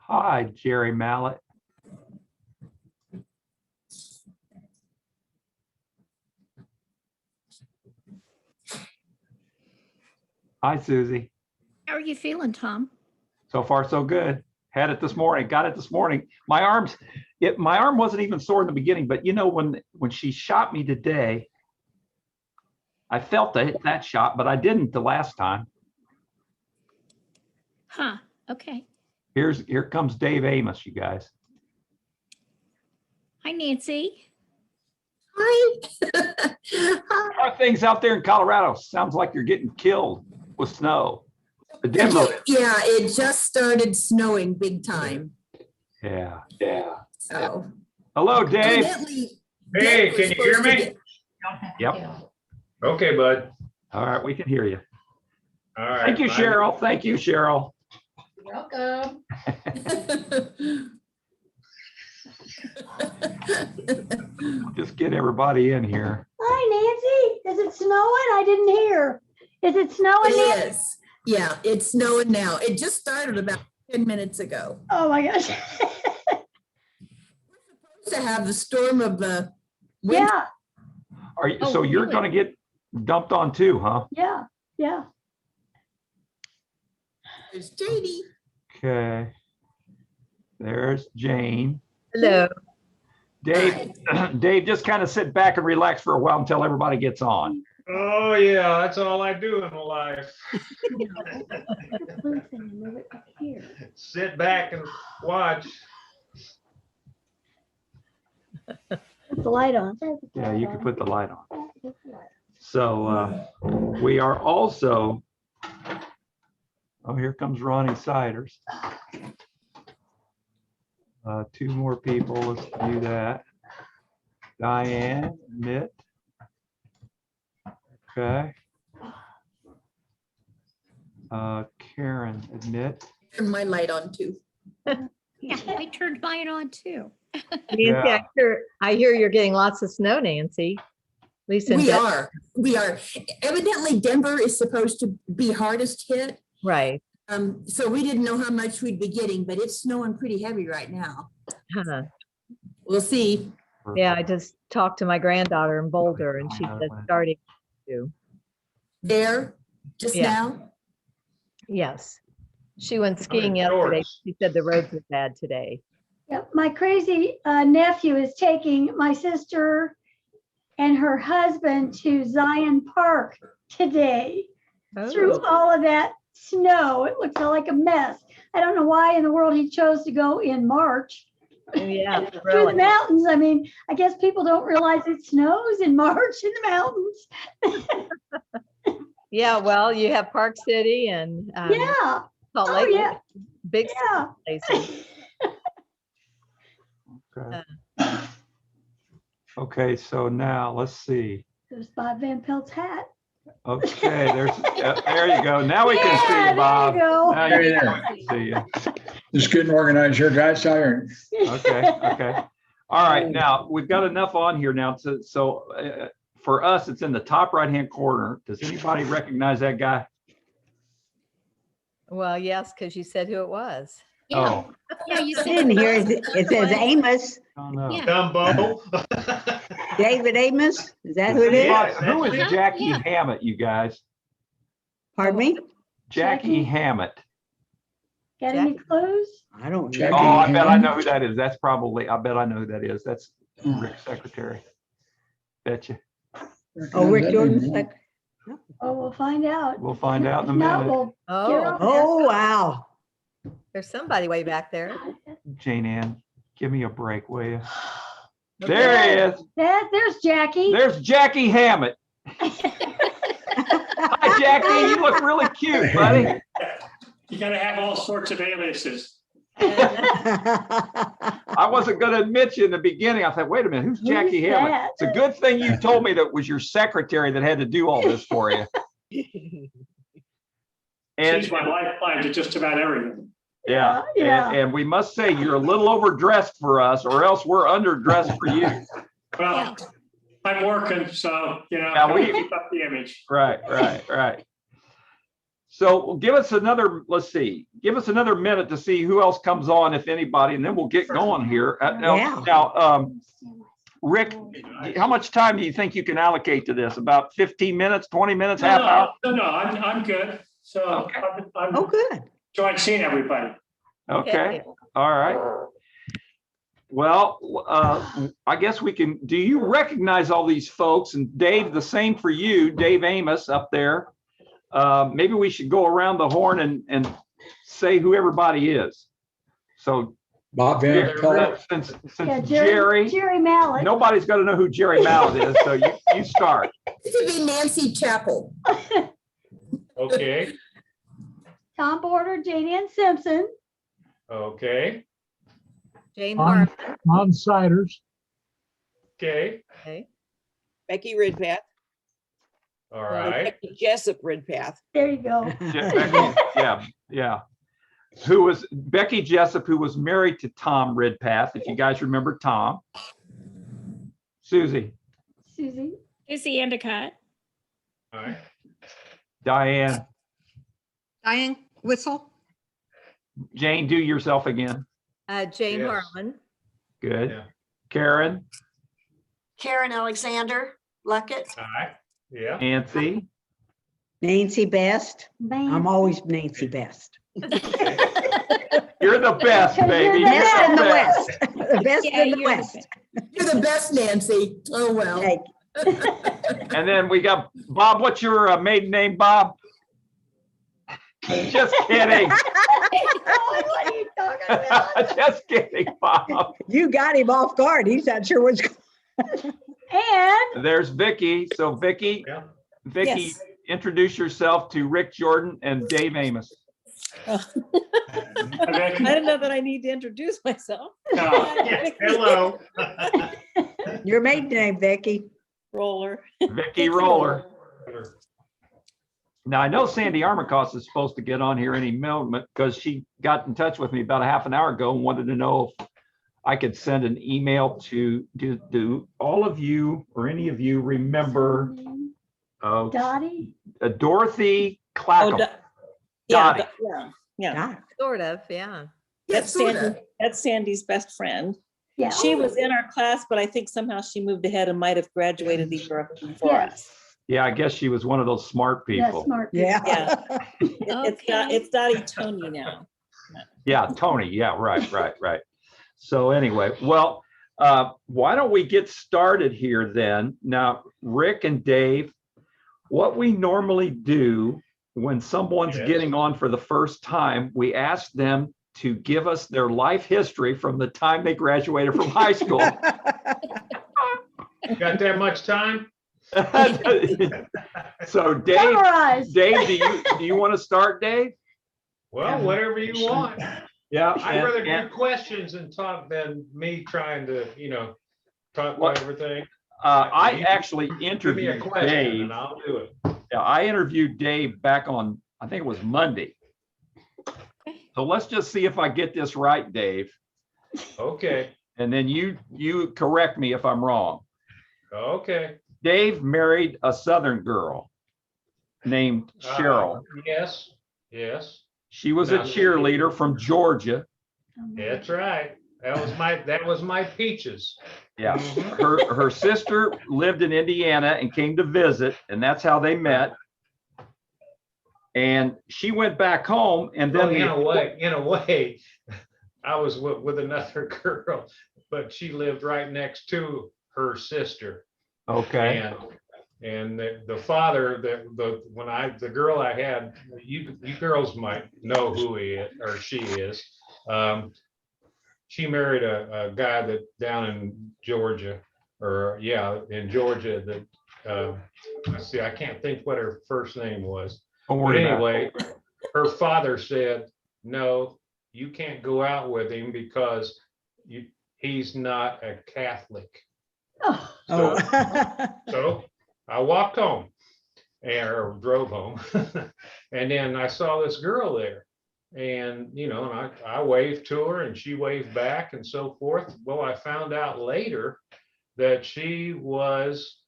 Hi, Jerry Mallett. Hi, Susie. How are you feeling, Tom? So far, so good. Had it this morning, got it this morning. My arm wasn't even sore in the beginning, but you know, when she shot me today, I felt that shot, but I didn't the last time. Huh, okay. Here comes Dave Amos, you guys. Hi, Nancy. Hi. How are things out there in Colorado? Sounds like you're getting killed with snow. The Denver. Yeah, it just started snowing big time. Yeah. So Hello, Dave. evidently, Hey, Denver's can you hear supposed to me? get- Yep. Okay, bud. All right, we can hear you. All right. Thank you, Cheryl. Thank you, Cheryl. Welcome. Just get everybody in here. Hi, Nancy. Is it snowing? I didn't hear. Is it snowing, Nancy? It is. Yeah, it's snowing now. It just started about 10 minutes ago. Oh, my gosh. To have the storm of the winter. Yeah, Are you, Oh, so you're really? gonna get dumped on too, huh? yeah. There's JD. Okay. There's Jane. Hello. Dave, Dave, just kind of sit back and relax for a while until everybody gets on. Oh, yeah, that's all I do in my life. Move it up here. Sit back and watch. Put the light on. Yeah, you can put the light on. So we are also, oh, here comes Ronnie Siders. Two more people, let's do that. Diane, Mitt. Okay. Karen, admit. Turn my light on too. Yeah, I turned mine on too. Nancy, Yeah. I hear you're getting lots of snow, Nancy. At least in We are. Evidently Denver is supposed to be hardest hit. Right. So we didn't know how much we'd be getting, but it's snowing pretty heavy right now. Huh. We'll see. Yeah, I just talked to my granddaughter in Boulder and she said starting to. There, just Yeah. now. Yes. She went skiing yesterday. George. She said the roads were bad today. Yep, my crazy nephew is taking my sister and her husband to Zion Park today through Oh, all of that snow. It looks like a mess. I don't know why in the world he chose to go in March yeah, through the really. mountains. I mean, I guess people don't realize it snows in March in the mountains. Yeah, well, you have Park City and Yeah, Salt oh, Lake, yeah. big yeah. places. Okay. Okay, so now let's see. There's Bob Van Pelt's hat. Okay, there you go. Now we can see Yeah, you, Bob. there you go. Now There you you can see you. Just getting organized here, guys. Sorry. Okay. All right, now we've got enough on here now. So for us, it's in the top right-hand corner. Does anybody recognize that guy? Well, yes, because you said who it was. Yeah, Oh, yeah, you I said. didn't hear it. It says Amos, oh no. Yeah. Dumbo. David Amos. Is that who it is? Yeah. Who is Uh-huh, Jackie yeah. Hammett, you guys? Pardon me? Jackie Hammett. Got any clues? I don't Jackie Oh, I bet I Hammett? know who that is. That's probably, I bet I know who that is. That's Rick's secretary. Betcha. Oh, Rick Jordan's like, Oh, we'll find out. We'll find out in a If not, minute. we'll Oh, Get off. oh, wow. there's somebody way back there. Jane Ann, give me a break, will you? There he is. There's Jackie. There's Jackie Hammett. Hi, Jackie. You look really cute, buddy. You gotta have all sorts of aliases. I wasn't going to admit you in the beginning. I thought, wait a minute, who's Jackie Who's Hammett? that? It's a good thing you told me that was your secretary that had to do all this for you. And She's my lifeline to just about everything. yeah, Yeah. and we must say you're a little overdressed for us, or else we're underdressed for you. Well, I'm working, so, Yeah, we- keep up the image. Right. So give us another, let's see, give us another minute to see who else comes on, if anybody, and then we'll get going here. Yeah. Now, Rick, how much time do you think you can allocate to this? About 15 minutes, 20 minutes, half hour? No, I'm good. So Okay. I'm Oh, good. enjoying seeing everybody. Okay, all right. Well, I guess we can, do you recognize all these folks? And Dave, the same for you, Dave Amos up there. Maybe we should go around the horn and say who everybody is. So Bob Van Pelt. since Yeah, Jerry, Jerry Mallett. nobody's got to know who Jerry Mallett is, so you start. This would be Nancy Chapel. Okay, Tom Porter, Jane Ann Simpson, okay, Jane On- Harmon. On Siders. okay, Okay. Becky Ridpath. all right. Becky Jessup Ridpath. there you go. Yeah. Who was Becky Jessup, who was married to Tom Ridpath, if you guys remember Tom. Susie, Susie, Susie Endicott. All right. Diane, Diane Whistle? Jane, do yourself again. Jane Yes. Harmon. Good. Yeah. Karen, Karen Alexander Luckett. All right, yeah. Nancy, Nancy Best. Van. I'm always Nancy Best. you're the best, baby. You're the Best in the You're West. The best Yeah, in the you're the West. You're the best, Nancy. Oh, well. Hey, And then we got Bob. What's your maiden name, Bob? Just kidding. What are you talking about? Just kidding, Bob. you got him off guard. He's not sure what's going And There's Vicky. So Vicky, Yeah. Vicky, Yes. introduce yourself to Rick Jordan and Dave Amos. Okay. I don't know that I need to introduce myself. Yeah, hello. Your maiden name, Becky. Roller. Vicky Roller. Now, I know Sandy Armacost is supposed to get on here any moment because she got in touch with me about a half an hour ago and wanted to know if I could send an email to, do all of you or any of you remember Dottie, Dorothy Oh, Clackham? Dottie. Yeah. God. Sort of, yeah. That's sorta. Sandy, that's Sandy's best friend. yeah. She was in our class, but I think somehow she moved ahead and might have graduated the year before Yes. us. Yeah, I guess she was one of those smart Yeah, people. smart. Yeah. Yeah. Okay. It's Dottie Tony now. Yeah, Tony. Yeah, right. So anyway, well, why don't we get started here then? Now, Rick and Dave, what we normally do when someone's Yes. getting on for the first time, we ask them to give us their life history from the time they graduated from high school. Got that much time? So Dave, Summarize. do you want to start, Dave? Well, whatever you want. Yeah. I'd rather and- do questions and talk than me trying to, talk What- about everything. I actually Give me a interviewed question Dave. and I'll do it. Yeah, I interviewed Dave back on, I think it was Monday. So let's just see if I get this right, Dave. Okay, And then you correct me if I'm wrong. okay. Dave married a Southern girl named Cheryl. Yes, yes, She was a cheerleader from Georgia. that's right. That was my peaches. Yeah. Mhm. Her sister lived in Indiana and came to visit, and that's how they met. And she went back home and Well, then in a way, I was with another girl, but she lived right next to her sister. okay. And the father, the girl I had, you girls might know who he is or she is. She married a guy that down in Georgia, in Georgia that, let's see, I can't think what her first name was. Don't But worry about it. anyway, her father said, no, you can't go out with him because he's not a Catholic. Oh, Oh. So I walked home or drove home. And then I saw this girl there. And, and I waved to her and she waved back and so forth. Well, I found out later that she was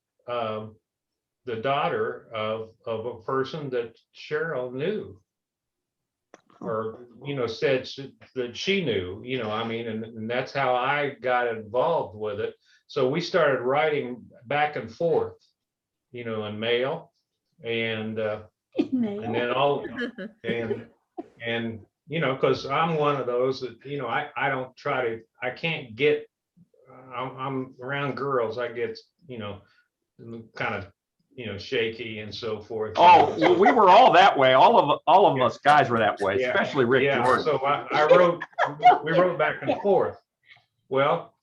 the daughter of a person that Cheryl knew. Or, said that she knew, I mean, and that's how I got involved with it. So we started writing back and forth, in mail and then because I'm one of those that, I don't try to, I can't get, I'm around girls, I get, kind of, shaky and so forth. Oh, well, we were all that way. All of us guys were that way, Yeah. especially Rick Yeah, Jordan. so we wrote back and forth. Well,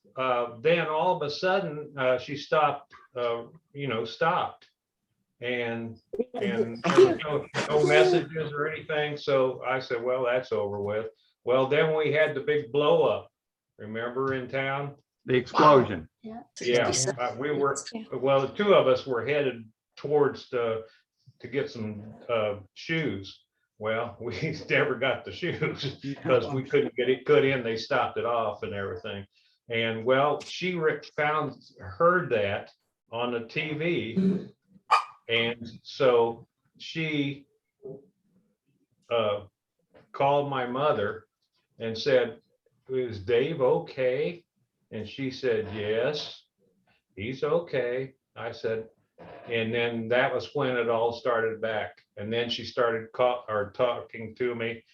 then all of a sudden, she stopped, stopped. And there was no messages or anything. So I said, well, that's over with. Well, then we had the big blow up, remember, in town? The explosion. Yeah, we were, well, the two of us were headed towards to get some shoes. Well, we never got the shoes because we couldn't get it good in. They stopped it off and everything. And well, she heard that on the TV. And so she called my mother and said, is Dave okay? And she said, yes, he's okay. I said, and then that was when it all started back. And then she started talking to me.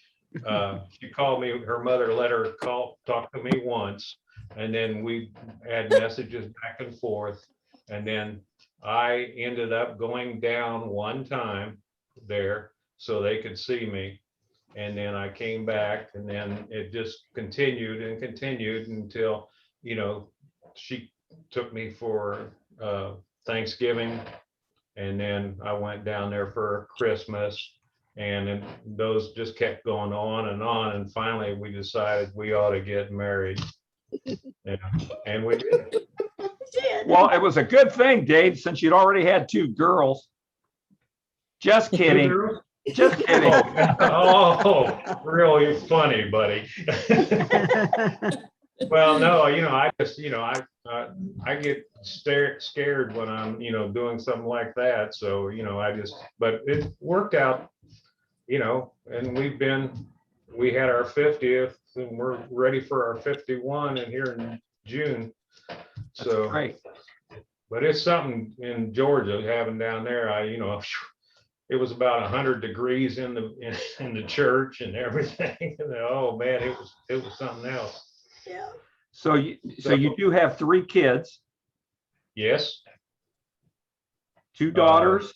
She called me, her mother let her talk to me once. And then we had messages back and forth. And then I ended up going down one time there so they could see me. And then I came back, and then it just continued and continued until, she took me for Thanksgiving. And then I went down there for Christmas, and then those just kept going on. And finally we decided we ought to get married. Yeah, and we did. Well, it was a good thing, Dave, since you'd already had two girls. Just kidding. Just kidding. Oh, really funny, buddy. Well, no, I just, I get scared when I'm, doing something like that. So, but it worked out, and we had our 50th, and we're ready for our 51 and here in June. So, Great. but it's something in Georgia having down there. It was about 100 degrees in the church and everything. Oh man, it was something else. Yeah. So you do have 3 kids, Yes. 2 daughters,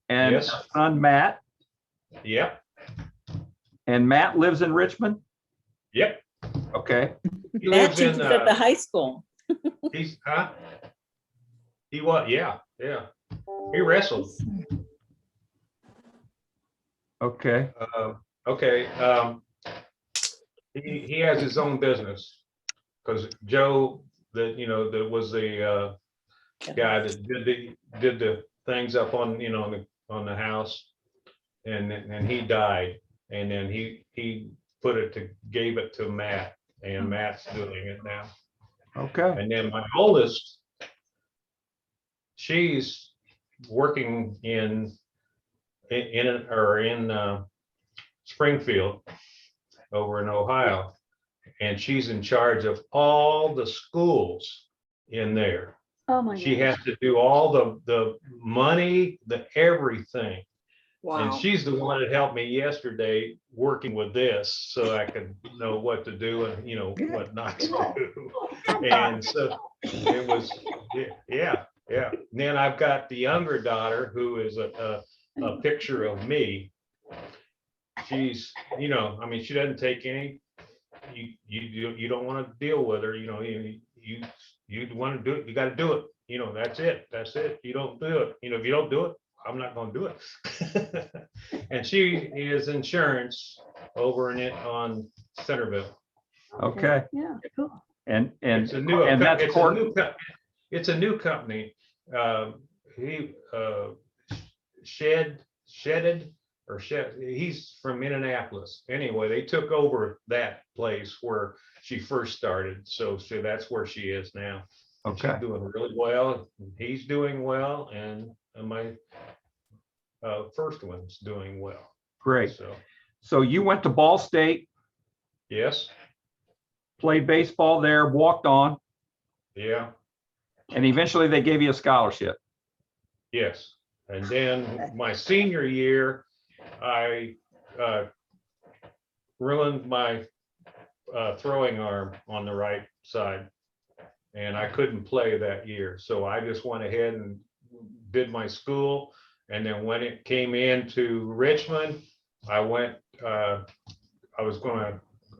and yes. a son, Matt. Yep. And Matt lives in Richmond? Yep. Okay. He Matt lives in, teaches at the high school. He was, yeah. He wrestled. Okay. Okay. He has his own business because Joe, that was the guy that did the things up on, on the house, and he died, and then he gave it to Matt, and Matt's doing it now. Okay. And then my oldest, she's working in Springfield over in Ohio, and she's in charge of all the schools in there. Oh my She gosh. has to do all the money, the everything. And Wow. she's the one that helped me yesterday working with this so I could know what to do and what not to do. And so it was, yeah. And then I've got the younger daughter who is a picture of me. She's, she doesn't take any, you don't want to deal with her, you want to do it, you got to do it. That's it. You don't do it. If you don't do it, I'm not going to do it. And she is insurance over on Centerville. Okay. Yeah, cool. And It's a new, and that's court. it's a new company. He's from Indianapolis. Anyway, they took over that place where she first started. So that's where she is now. Okay, She's doing really well. He's doing well, and my first one's doing well. great. So, So you went to Ball State, yes, played baseball there, walked on, yeah, and eventually they gave you a scholarship. yes. And then my senior year, I ruined my throwing arm on the right side, and I couldn't play that year. So I just went ahead and did my school. And then when it came into Richmond, I went, I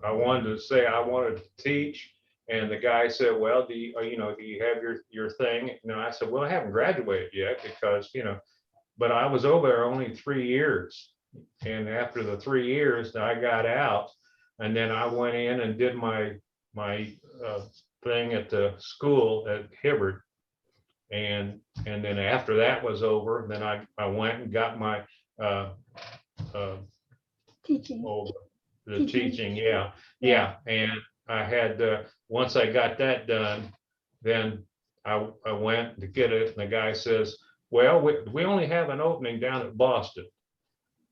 wanted to say I wanted to teach. And the guy said, well, do you have your thing? I said, well, I haven't graduated yet because, but I was over there only 3 years. And after the 3 years, I got out, and then I went in and did my thing at the school at Hibbard. And then after that was over, then I went and got my Teaching. the teaching, yeah. And I had once I got that done, then I went to get it, and the guy says, well, we only have an opening down at Boston.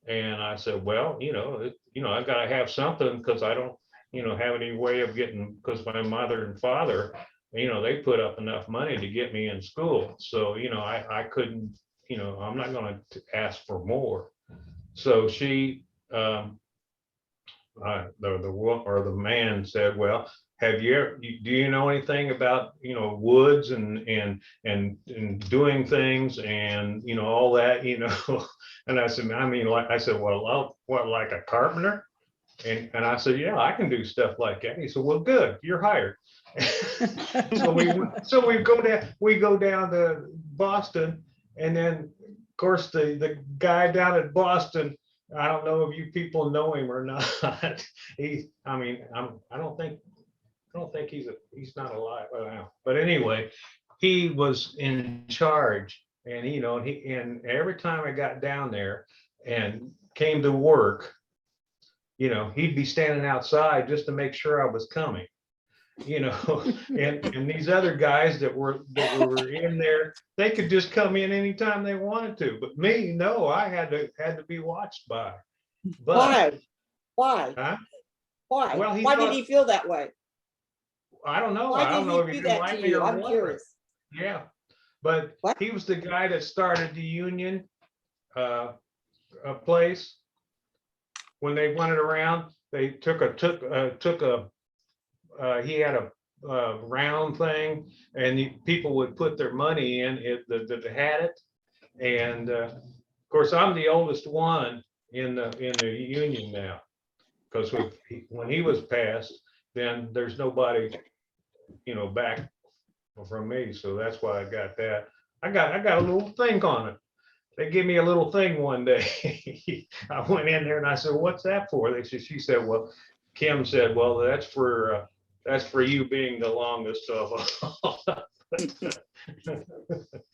And I said, well, I've got to have something, because I don't have any way of getting, because my mother and father, they put up enough money to get me in school. So, I couldn't, I'm not going to ask for more. So she, the man said, well, do you know anything about, woods and doing things and, all that, and I said, well, what, like a carpenter? And I said, yeah, I can do stuff like that. He said, well, good, you're hired. So we go down to Boston, and then of course the guy down at Boston, I don't know if you people know him or not. I don't think he's not alive now. But anyway, he was in charge, and and every time I got down there and came to work, he'd be standing outside just to make sure I was coming. And these other guys that were in there, they could just come in anytime they wanted to. But me, no, I had to be watched by. But, Why? huh? Why? Well, Why did he feel that way? I don't know. Why I don't did know he if he do didn't that like to me you? or I'm what. curious. Yeah, but What? he was the guy that started the union place. When they went it around, they he had a round thing, and people would put their money in it that had it. And of course, I'm the oldest one in the union now, because when he was passed, then there's nobody, back from me. So that's why I got that. I got a little thing on it. They gave me a little thing one day. I went in there and I said, "What's that for?" She said, "Well," Kim said, "Well, that's for you being the longest of all."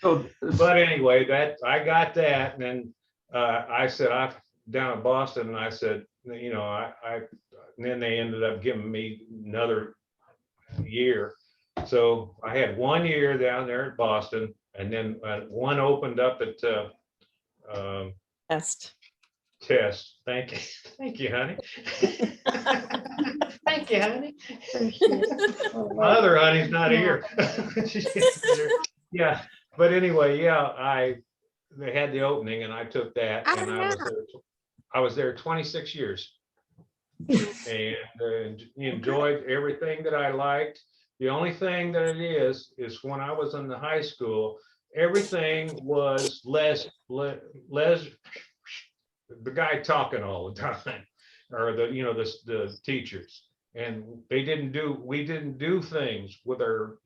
But anyway, I got that, and then I said, down in Boston, and I said, and then they ended up giving me another year. So I had 1 year down there at Boston, and then one opened up at Test. Thank you, honey. Thank you, honey. My other honey's not here. Yeah, but anyway, they had the opening, and I took that, and I was there 26 years, and enjoyed everything that I liked. The only thing that it is when I was in the high school, everything was less the guy talking all the time, or the teachers, and we didn't do things with our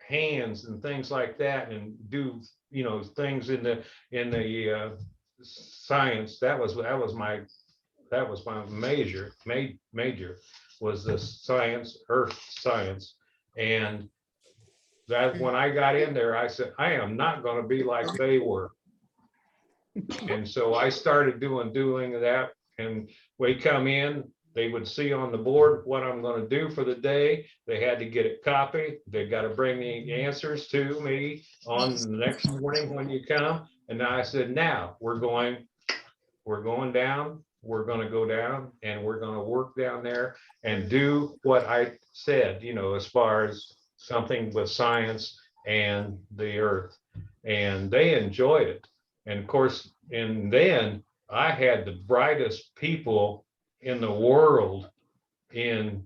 hands and things like that, and do things in the science. That was my major was the science, earth science. And that when I got in there, I said, I am not going to be like they were. And so I started doing that, and we come in, they would see on the board what I'm gonna do for the day. They had to get it copied. They gotta bring the answers to me on the next morning when you come. And I said, now, we're going down, we're gonna go down and we're gonna work down there and do what I said, as far as something with science and the earth. And they enjoyed it. And of course, and then I had the brightest people in the world in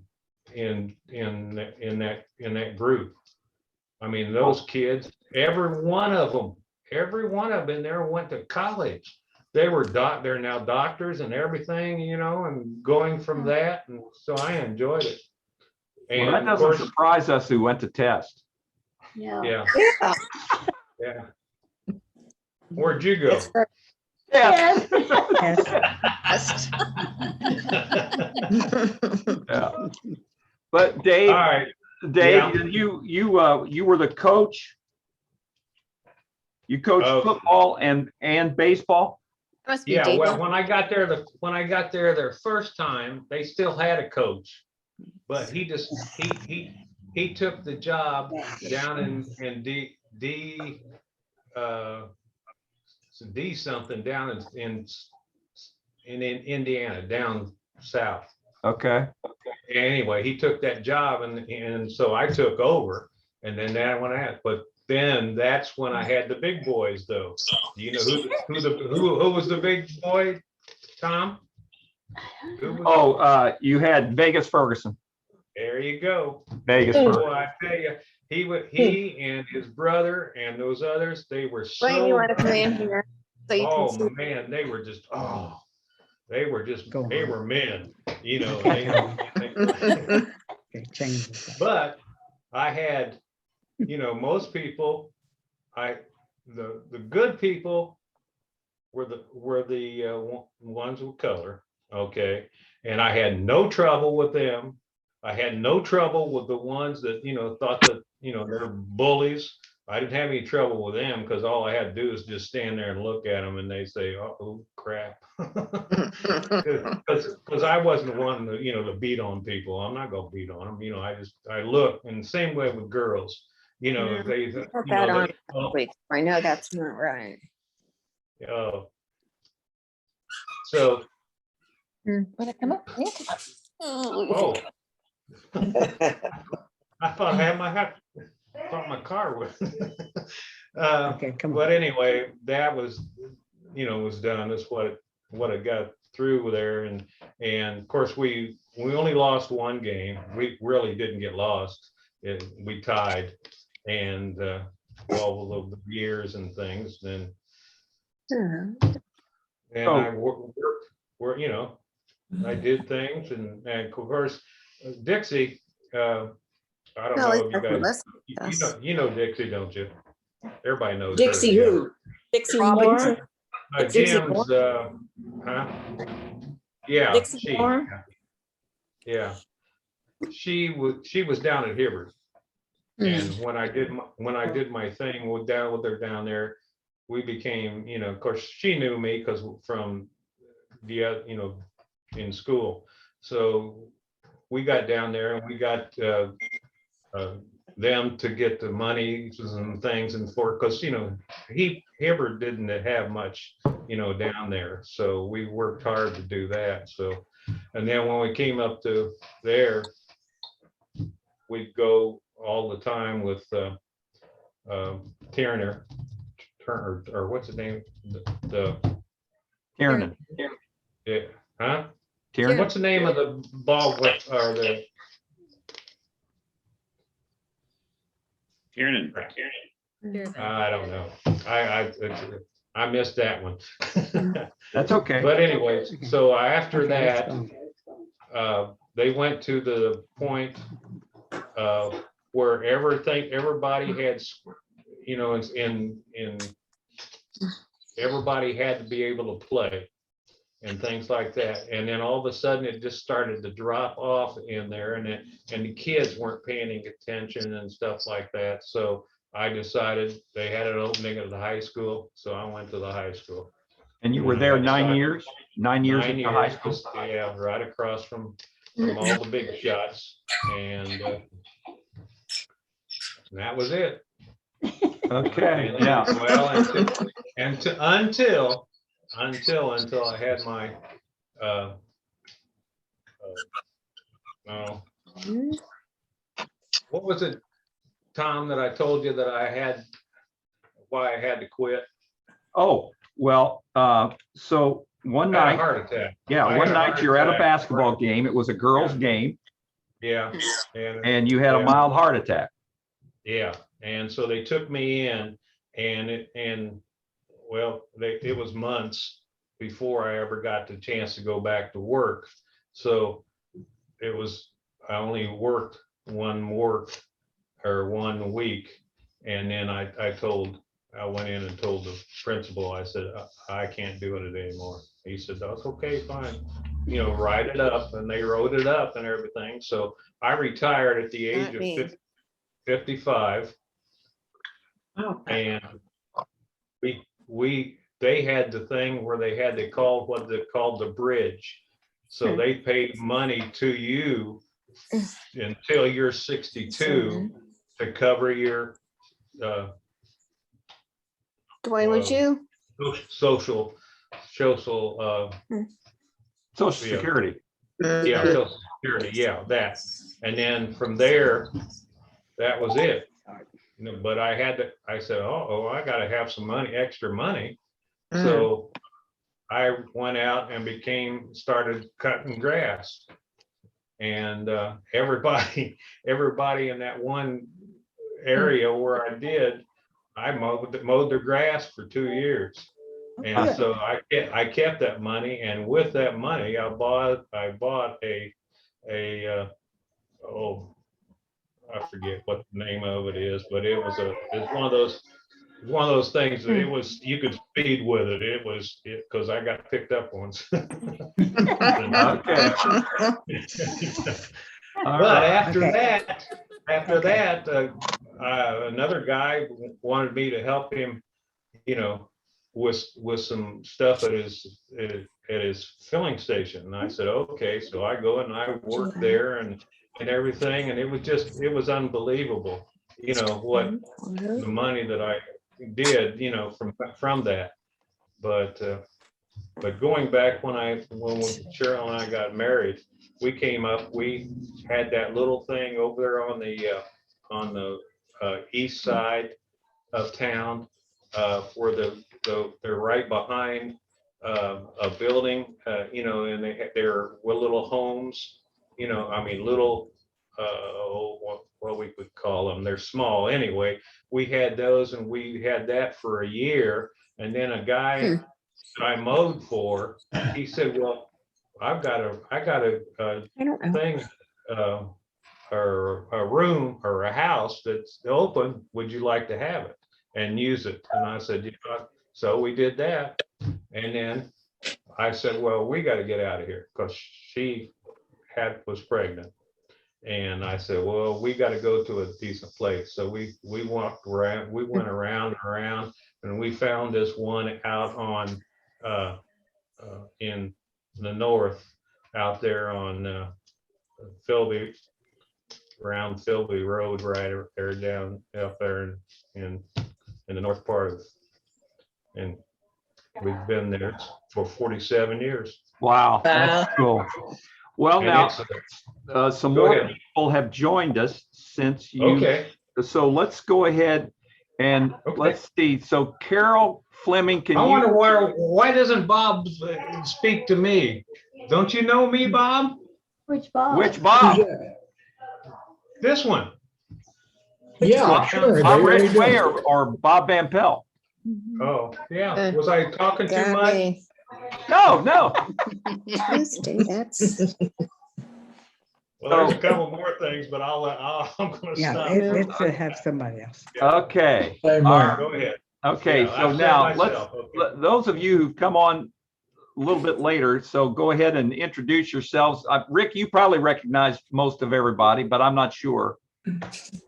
that group. I mean, those kids, every one of them in there went to college. They're now doctors and everything, and going from that. And so I enjoyed it. Well, that And of doesn't course, surprise us who went to test. yeah. Where'd you go? Yes. Yes. Yeah. But Dave, All right. Dave, you were the coach. You coached Oh. football and baseball. Yeah, well, when I got there, their first time, they still had a coach, but he took the job down in D something down in Indiana, down south. Okay. Anyway, he took that job and so I took over, and then that went out. But then that's when I had the big boys, though. Do you know who was the big boy, Tom? You had Vegas Ferguson. There you go. Vegas Oh, Ferguson. I tell you, he and his brother and those others, they were so. Wayne, you want to come in here so you can see? Oh man, they were men, But I had, most people, the good people were the ones with color, okay, and I had no trouble with them. I had no trouble with the ones that thought that they're bullies. I didn't have any trouble with them because all I had to do is just stand there and look at them, and they say, "Oh crap," because I wasn't one to beat on people. I'm not gonna beat on them. I look, and the same way with girls. I know that's not right. So. Want to come up? Yeah. Oh. I thought I had my hat. I thought my car was. Okay, come on. But anyway, that was, was done. That's what it got through there, and of course we only lost one game. We really didn't get lost. We tied, and all of the years and things. Then, and I worked, I did things, and of course, Dixie. I don't know if you guys, you know Dixie, don't you? Everybody knows Dixie her. who? Dixie Moore? Jim's, huh? Yeah. Dixie Moore? Yeah. She was down at Hibbert. And when I did my thing down with her down there, we became, of course, she knew me because from the, in school. So we got down there and we got them to get the money and things and because Hibbert didn't have much down there, so we worked hard to do that. So, and then when we came up to there, we'd go all the time with Turner, or what's his name, the Tiernan. Yeah, huh? Tiernan. What's the name of the ball or the Tiernan. I don't know. I missed that one. That's okay. But anyways, so after that, they went to the point where everybody had, everybody had to be able to play and things like that. And then all of a sudden it just started to drop off in there, and the kids weren't paying attention and stuff like that. So I decided they had an opening at the high school, so I went to the high school. And you were there 9 years? 9 years at 9 the high years, school? just, yeah, right across from all the big shots. And that was it. Okay, And then, yeah. well, until I had my, no, what was it, Tom, that I told you that I had, why I had to quit? Oh, well, so one I had a night, heart attack. yeah, I one had a night heart you're at a attack. basketball game. It was a girls' game Yeah, and you had a yeah. mild heart attack. Yeah, and so they took me in, and well, it was months before I ever got the chance to go back to work. So I only worked one week, and then I went in and told the principal, I said, I can't do it anymore. He said, that's okay, fine. You know, write it up, and they wrote it up and everything. So I retired at the age of 55. Oh. And they had the thing where they called what they called the bridge. So they paid money to you until you're 62 to cover your Dwayne, would you? social Social Security. yeah, Social Security, yeah, that. And then from there, that was it. But I said, I gotta have some extra money. So I went out and started cutting grass. And everybody in that one area where I mowed their grass for 2 years. And so I kept that money, and with that money, I bought a I forget what the name of it is, but it's one of those things that you could speed with it. Because I got picked up once. Okay. But after that, another guy wanted me to help him, with some stuff at his filling station. And I said, okay. So I go and I work there and everything. And it was unbelievable, what the money that I did, from that. But going back when Cheryl and I got married, we had that little thing over there on the east side of town, where they're right behind a building, and they're little homes, little, what we would call them. They're small anyway. We had those, and we had that for a year. And then a guy that I mowed for, he said, well, I got a thing, or a room or a house that's open. Would you like to have it and use it? And I said, yeah. So we did that. And then I said, well, we got to get out of here, because she was pregnant. And I said, well, we got to go to a decent place. So we walked around, we went around and around, and we found this one out on in the north, out there on Philby, around Philby Road, right there, down up there in the north part of, and we've been there for 47 years. Wow, that's cool. Well, And now, some Go more ahead. people have joined us since you. Okay. So let's go ahead and let's see. So Carol Fleming, can I you? wonder why doesn't Bob speak to me? Don't you know me, Bob? Which Bob? Which Bob? This one. Yeah, sure. Bob they really do. Ridgway or Bob Van Pelt? Oh, yeah. Was I talking too Got much? me. No. Tuesday, that's. Well, there's a couple more things, but I'm going to Yeah, stop. let's have somebody else. Okay. Same All here. right. Go ahead. Okay, Yeah, so I've said now myself, those of you who've come on a little bit later, so go ahead and introduce yourselves. Rick, you probably recognize most of everybody, but I'm not sure.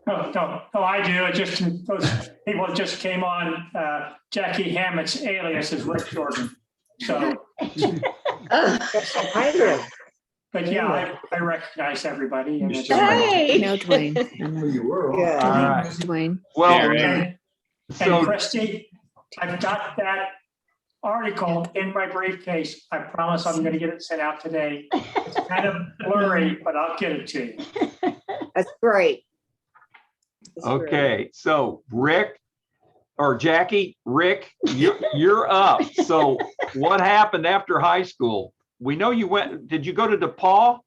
No, I do. It just, those people that just came on, Jackie Hammett's alias is Rick Jordan. So, but yeah, I recognize everybody. And it's- Hey. No, Dwayne. I know. You were. Good. All right. Dwayne. Well, And so Christie, I've got that article in my briefcase. I promise I'm gonna get it sent out today. It's kind of blurry, but I'll get it to you. That's great. That's great. okay, so Rick or Jackie, Rick, you're up. So what happened after high school? We know you went, did you go to DePaul?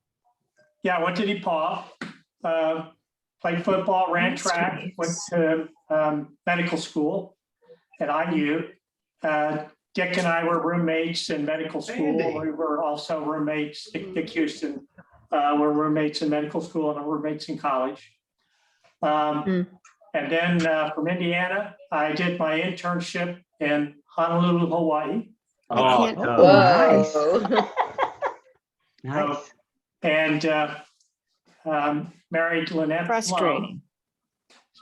Yeah, I went to DePaul, played football, ran track, went to medical school at IU. Dick and I were roommates in medical school. We were also roommates, Dick Houston, were roommates in medical school and roommates in college. And then from Indiana, I did my internship in Honolulu, Hawaii. Oh, can't- no. Nice. And married Lynette Lum. Frustrating.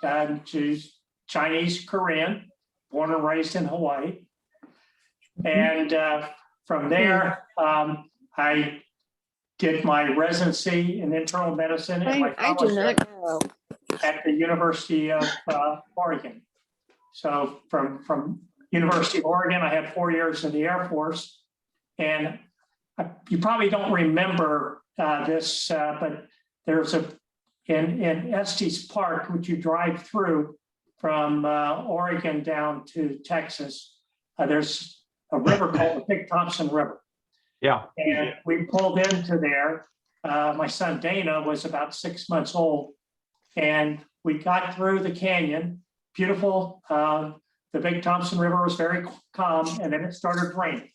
And she's Chinese Korean, born and raised in Hawaii. And from there, I did my residency in internal medicine and my I do fellowship not know. at the University of Oregon. So from University of Oregon, I had 4 years in the Air Force. And you probably don't remember this, but there's in Estes Park, which you drive through from Oregon down to Texas, there's a river called the Big Thompson River. Yeah. And we pulled into there. My son Dana was about 6 months old. And we got through the canyon, beautiful. The Big Thompson River was very calm, and then it started raining.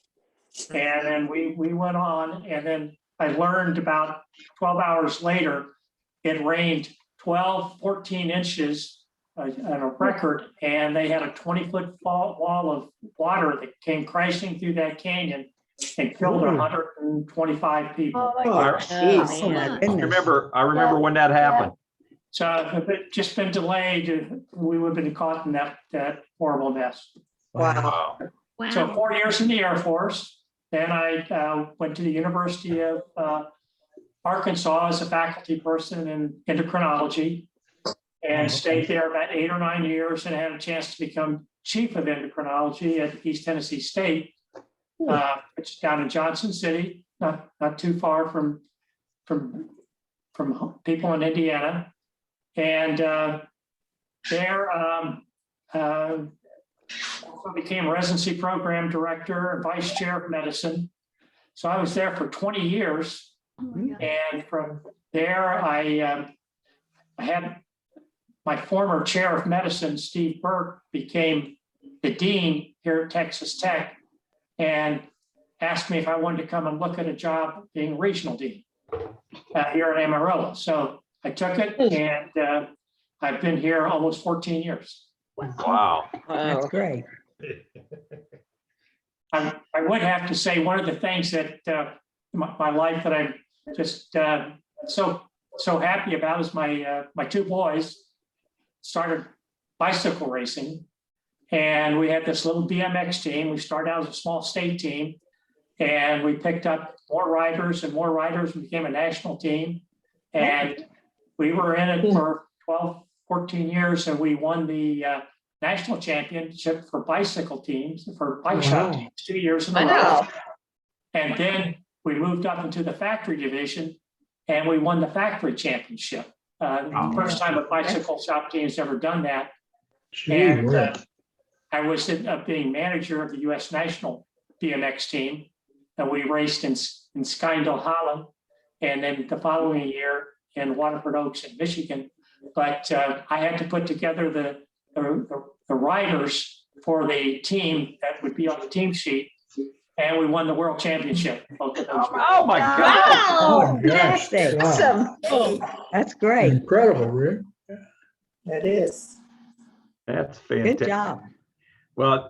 And then we went on, and then I learned about 12 hours later, it rained 14 inches on a record, and they had a 20-foot wall of water that came crashing through that canyon and killed 125 people. Oh, my gosh. Jeez, oh my I goodness. remember when that happened. So if it just been delayed, we would have been caught in that horrible mess. Wow. So 4 years in the Air Force. Then I went to the University of Arkansas as a faculty person in endocrinology and stayed there about 8 or 9 years and had a chance to become chief of endocrinology at East Tennessee State, which is down in Johnson City, not too far from people in Indiana. And there also became residency program director and vice chair of medicine. So I was there for 20 years. And from there, I had my former chair of medicine, Steve Burke, became the dean here at Texas Tech and asked me if I wanted to come and look at a job being regional dean here at Amarillo. So I took it, and I've been here almost 14 years. Wow. That's great. I would have to say one of the things that my life that I'm just so happy about is my two boys started bicycle racing, and we had this little BMX team. We started out as a small state team, and we picked up more riders and became a national team. And we were in it for 12, 14 years, and we won the national championship for bicycle teams, for bike shop teams, 2 years in a row. And then we moved up into the factory division, and we won the factory championship. First time a bicycle shop team's ever done that. And I was being manager of the U.S. national BMX team, and we raced in Skindle, Holland, and then the following year in Waterford Oaks in Michigan. But I had to put together the riders for the team that would be on the team sheet, and we won the world championship. Both of those. Oh my God. Oh, gosh. fantastic. Wow. That's great. Incredible, Rick. That is. That's Good fantastic. job. Well,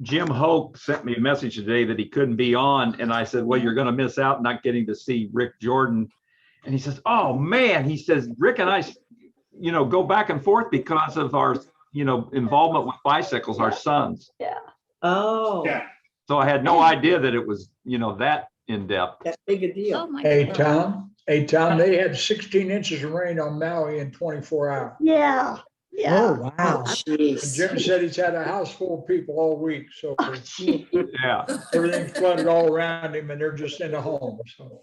Jim Hoke sent me a message today that he couldn't be on. And I said, well, you're going to miss out not getting to see Rick Jordan. And he says, oh man, he says, Rick and I, go back and forth because of our, involvement with bicycles, our sons. Oh. Yeah. So I had no idea that it was, that in-depth. That big a Oh, deal. my Hey, God. Tom, they had 16 inches of rain on Maui in 24 hours. Oh, Yeah, yeah. wow. And Jeez. Jim said he's had a house full of people all week, so Yeah. everything's flooded all around him and they're just in a home, so.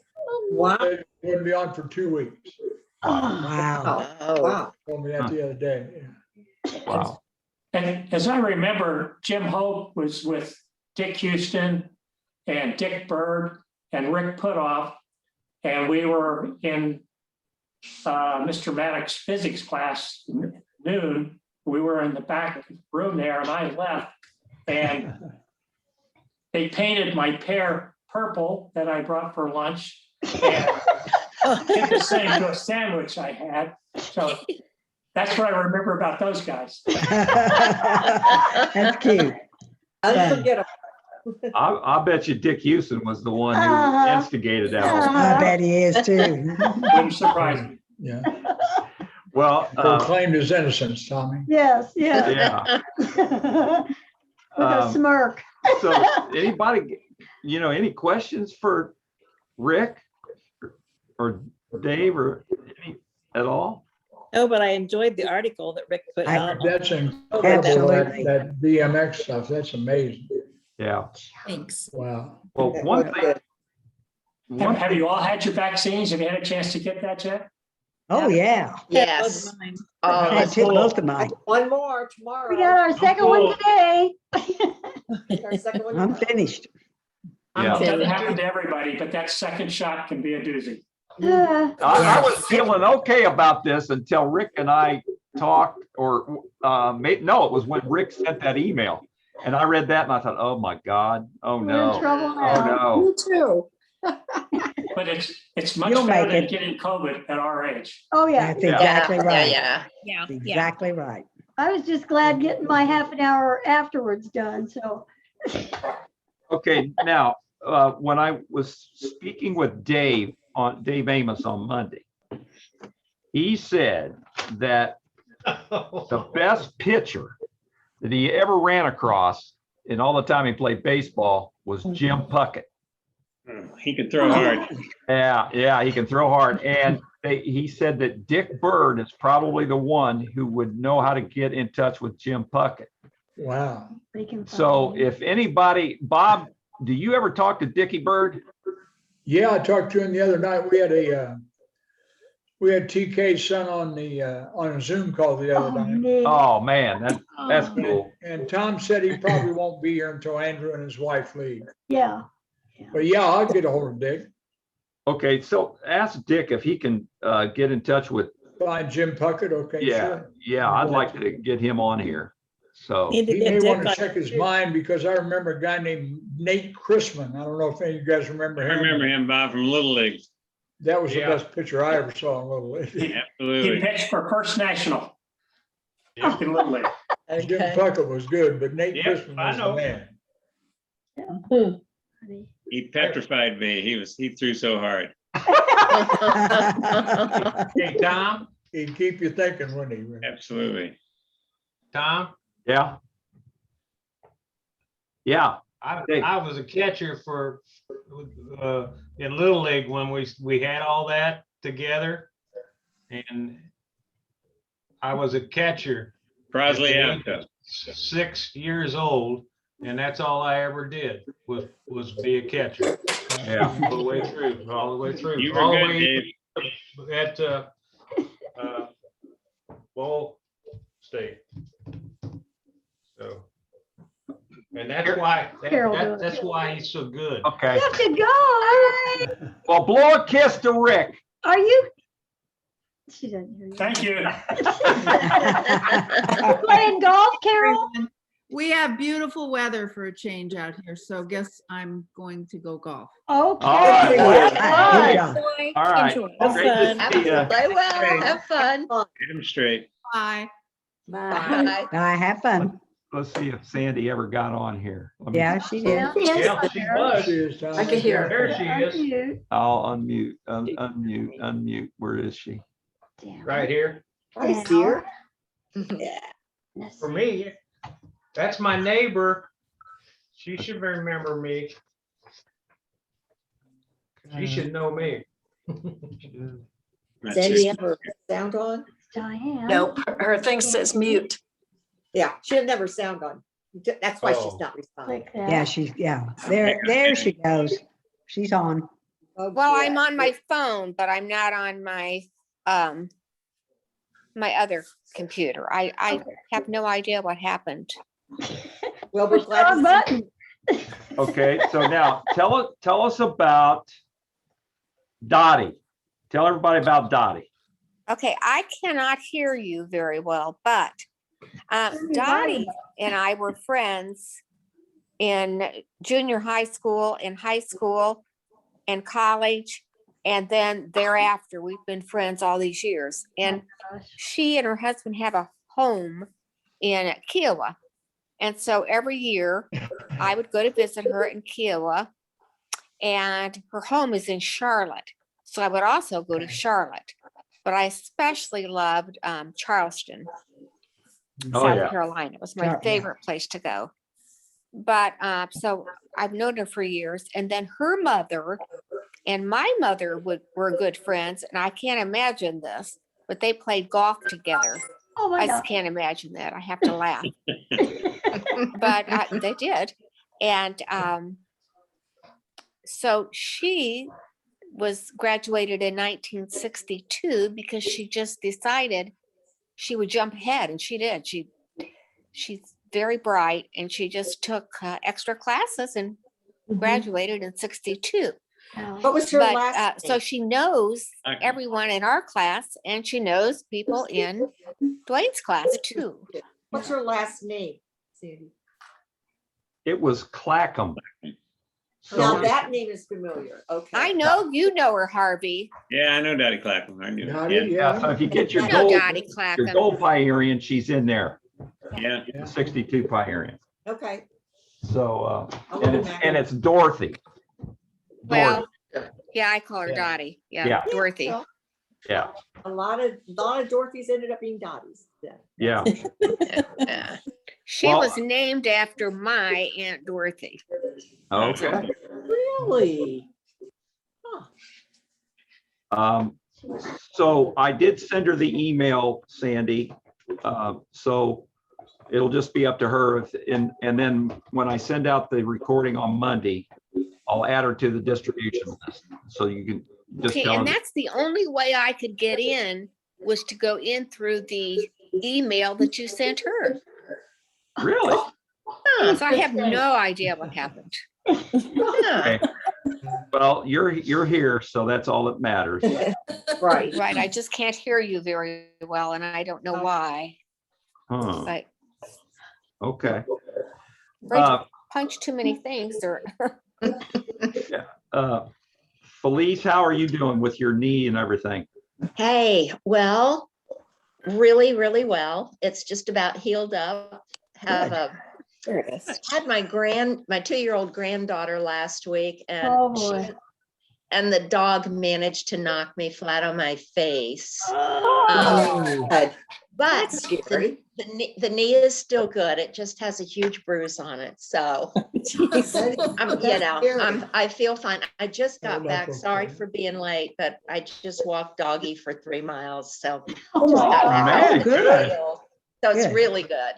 Wow. They wouldn't be on for 2 weeks. Wow. Oh, wow. Told me that the other day. Yeah. Wow. And as I remember, Jim Hope was with Dick Houston and Dick Bird and Rick Putoff. And we were in Mr. Maddox's physics class noon. We were in the back room there and I left. And they painted my pear purple that I brought for lunch. And did the same to a sandwich I had. So that's what I remember about those guys. That's cute. Unforgettable. I bet you Dick Houston was the one who Uh-huh. instigated that. whole- I bet he is too. Wouldn't surprise me. Yeah. Well, Proclaimed his innocence, Tommy. Yes, yes. yeah. With a smirk. So anybody, any questions for Rick or Dave or any at all? Oh, but I enjoyed the article that Rick put out. That's incredible, Absolutely. that BMX stuff. That's amazing. Yeah. Thanks. Wow. Well, one thing. Have you all had your vaccines? Have you had a chance to get that yet? Oh, yeah. Yes. I took both of mine. One more tomorrow. We got our second one today. Our second one I'm tomorrow. finished. Yeah. It doesn't happen to everybody, but that second shot can be a doozy. I was feeling okay about this until Rick and I talked, or no, it was when Rick sent that email, and I read that and I thought, oh my God, oh We're in no, trouble oh now. no. Me too. But it's much You'll better make than it. getting COVID at our age. Oh, yeah. That's exactly right. Yeah, That's yeah. exactly right. I was just glad getting my half an hour afterwards done, so. Okay, now, when I was speaking with Dave Amos on Monday, he said that the best pitcher that he ever ran across in all the time he played baseball was Jim Puckett. He could throw hard. Yeah, he can throw hard. And he said that Dick Bird is probably the one who would know how to get in touch with Jim Puckett. Wow. They can So find if anybody, Bob, do you ever talk to Dickie Bird? Yeah, I talked to him the other night. We had TK's son on a Zoom call the other night. neat. Oh, man, that's cool. And Tom said he probably won't be here until Andrew and his wife leave. Yeah. But yeah, I'll get a hold of Dick. Okay, so ask Dick if he can get in touch with, Find Jim Puckett, okay, sure. yeah, I'd like to get him on here. So, Need to He get may Dick want to on- check his mind because I remember a guy named Nate Chrisman. I don't know if any of you guys remember I him. remember him, Bob, from Little League. That was the Yeah. best picture I ever saw in Little League. He Absolutely. pitched for First National. Yeah. In Little League. Jim Okay. Puckett was good, but Nate Yep, Chrisman I was the know. man. He petrified me. He threw so hard. Hey, Tom, He'd keep you thinking, wouldn't he? Rick? Absolutely. Tom, yeah. Yeah, I was a catcher for, in Little League when we had all that together. And I was a catcher. Crosley at the age Avco. of 6 years old, and that's all I ever did was be a catcher. yeah. All the way through, all the way through. You all were the good, way Dave. At Ball State. So, and that's why, Carol that's why he's so good. Okay. You have to go. Well, blow a kiss to Rick. Are you? She doesn't hear you. Thank you. You playing golf, Carol? We have beautiful weather for a change out here, so guess I'm going to go golf. Okay. All right. Good Good. job. All right. Enjoy. Great to Have see ya. Play well, have fun. Get him straight. Bye. Bye. I have fun. Let's see if Sandy ever got on here. Let me- Yeah, she did. Yeah, she was. She is, Tom. I can hear her. There she is, Unmute. I'll unmute. Where is she? Damn. right here. Hi, dear. Yeah. For me, that's my neighbor. She should remember me. She should know me. That's Sandy, it. have her sound on? Diane. No, her thing says mute. Yeah, she didn't have her sound on. That's why she's Oh. not responding. Click that. Yeah, there she goes. She's on. Oh, Well, I'm good. on my phone, but I'm not on my, my other computer. I have no idea what happened. Well, we're Push the glad wrong to button. Okay, so now tell us about Dottie. Tell everybody about Dottie. Okay, I cannot hear you very well, but Turn your Dottie volume up. and I were friends in junior high school, in high school, and college. And then thereafter, we've been friends all these years. And Gosh. she and her husband have a home in Kiowa. And so every year I would go to visit her in Kiowa, and her home is in Charlotte. So I would also go to Charlotte, but I especially loved Charleston, Oh, South yeah. Carolina. It was my Yeah. favorite place to go. But so I've known her for years. And then her mother and my mother were good friends. And I can't imagine this, but they played golf together. Oh I my just God. can't imagine that. I have to laugh. But they did. And so she was graduated in 1962 because she just decided she would jump ahead, and she did. She's very bright, and she just took extra classes and graduated in 62. Wow. What was her But last so name? she knows Okay. everyone in our class, and she knows people in Dwayne's class too. What's her last name, Sandy? It was Clackham. Now So that name is familiar. Okay. I know you know her, Harvey. Yeah, I know Dottie Clackham. I knew. Dottie, Yeah, yeah, so if you get your You know gold, Dottie your Clackham. gold Pyrean, she's in there, yeah. the 62 Pyrean. Okay. So, I'll and look it's, back. and it's Dorothy. Well, Dorothy, yeah, I call her Yeah. Dottie. Yeah, Yeah. Dorothy. Well, yeah, a lot of Dorothy's ended up being Dotties. then. yeah. She Well- was named after my Aunt Dorothy. Okay. Really? So I did send her the email, Sandy. So it'll just be up to her. And then when I send out the recording on Monday, I'll add her to the distribution list. So you can just Okay, tell and her. that's the only way I could get in was to go in through the email that you sent her. Really? So I have no idea what happened. Okay. Well, you're here, so that's all that matters. Right. Right, I just can't hear you very well, and I don't know why, Huh, but okay. afraid to Uh, punch too many things or. Felice, how are you doing with your knee and everything? Hey, well, really, really well. It's just about healed up. Have a There it is. had my 2-year-old granddaughter last week, and Oh, boy. and the dog managed to knock me flat on my face. Oh, good. But That's scary. the knee is still good. It just has a huge bruise on it. So I feel fine. I just got that's back. Sorry okay. for being late, but I just walked doggy for 3 miles. So Oh, just my got God. back on the good. trail. So it's Good. really good.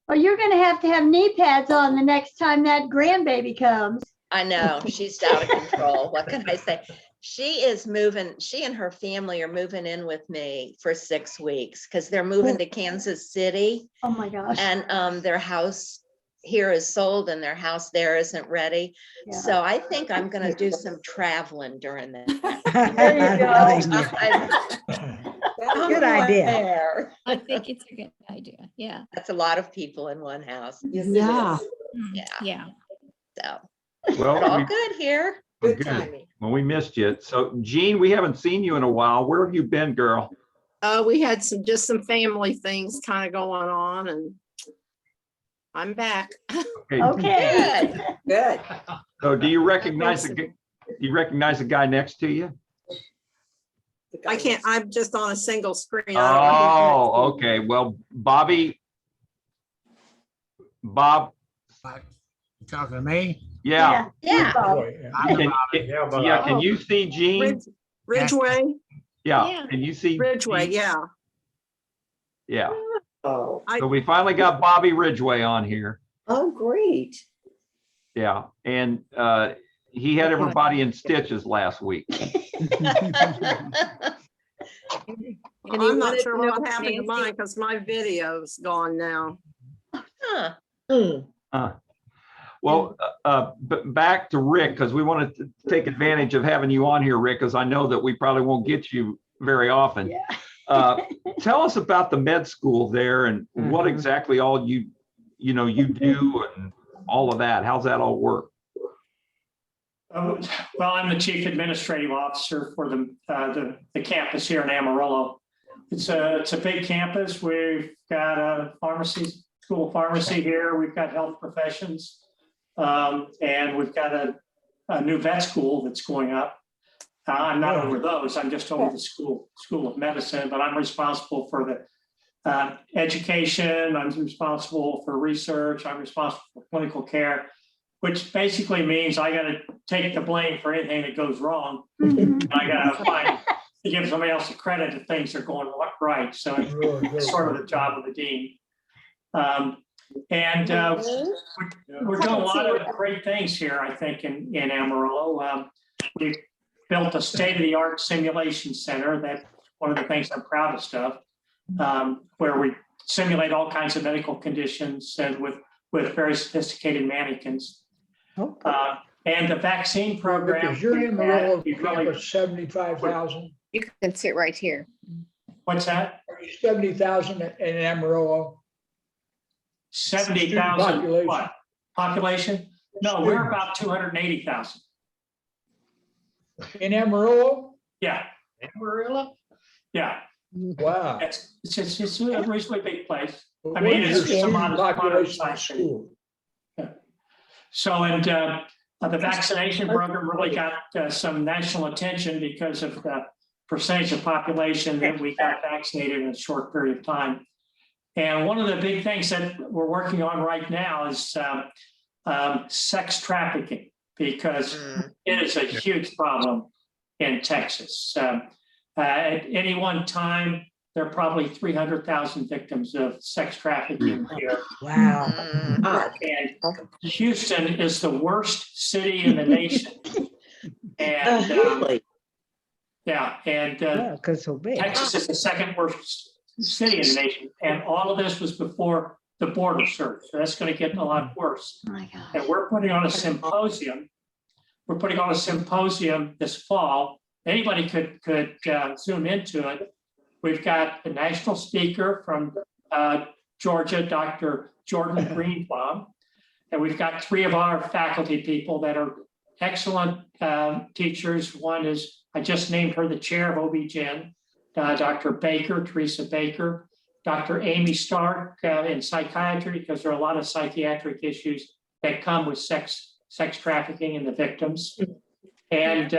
Well, you're gonna have knee pads on the next time that grandbaby comes. I know, she's out of control. What can I say? She and her family are moving in with me for 6 weeks because they're moving to Kansas City, Oh, my gosh. and their house here is sold and their house there isn't ready. Yeah. So I think I'm gonna do some traveling during that. There you go. Nice. Good idea. There. I think it's a good idea. Yeah. That's a lot of people in one house. Yes, it Yeah. is. Yeah. Yeah. So Well, it's all good here. Good good. timing. Well, we missed you. So Jean, we haven't seen you in a while. Where have you been, girl? We had just some family things kind of going on, and I'm back. Okay. Okay. Good. Good. So do you recognize the guy next to you? I can't, I'm just on a single screen. Oh, okay. Well, Bob Talking to me? Yeah. Yeah. I'm Can, about it. yeah, can you see Gene? Ridgeway, Yeah, can you see? Ridgeway, Gene? yeah. Yeah, Oh, so we finally got Bobby Ridgway on here. oh, great. Yeah, and he had everybody in stitches last week. I'm not sure what happened to mine because my video's gone now. Huh. Well, but back to Rick, because we wanted to take advantage of having you on here, Rick, because I know that we probably won't get you very often. Tell us about the med school there and what exactly all you do and all of that. How's that all work? Well, I'm the chief administrative officer for the campus here in Amarillo. It's a big campus. We've got a school of pharmacy here. We've got health professions. And we've got a new vet school that's going up. I'm not over those. I'm just over the school of medicine, but I'm responsible for the education. I'm responsible for research. I'm responsible for clinical care, which basically means I got to take the blame for anything that goes wrong. And I got to give somebody else the credit if things are going right. So it's sort of the job of the dean. And we're doing a lot of great things here, I think, in Amarillo. We've built a state-of-the-art simulation center. That's one of the things I'm proudest of, where we simulate all kinds of medical conditions and with very sophisticated mannequins. And the vaccine program. Is your Amarillo campus 75,000? You can sit right here. What's that? 70,000 in Amarillo? 70,000 what? Population? No, we're about 280,000. In Amarillo? Yeah. Amarillo? Yeah. Wow. It's a reasonably big place. Well, I mean, what it's is your a modest population size school? city. So, and the vaccination program really got some national attention because of the percentage of population that we got vaccinated in a short period of time. And one of the big things that we're working on right now is sex trafficking, because it is a huge problem in Texas. At any one time, there are probably 300,000 victims of sex trafficking here. Wow. And Houston is the worst city in the nation. And yeah, and Because so big. Texas is the second worst city in the nation. And all of this was before the border surge. So that's going to get a lot worse. Oh my God. And we're putting on a symposium. We're putting on a symposium this fall. Anybody could zoom into it. We've got a national speaker from Georgia, Dr. Jordan Greenbaum. And we've got 3 of our faculty people that are excellent teachers. One is, I just named her the chair of OB-GYN, Dr. Baker, Teresa Baker, Dr. Amy Stark in psychiatry, because there are a lot of psychiatric issues that come with sex trafficking and the victims. And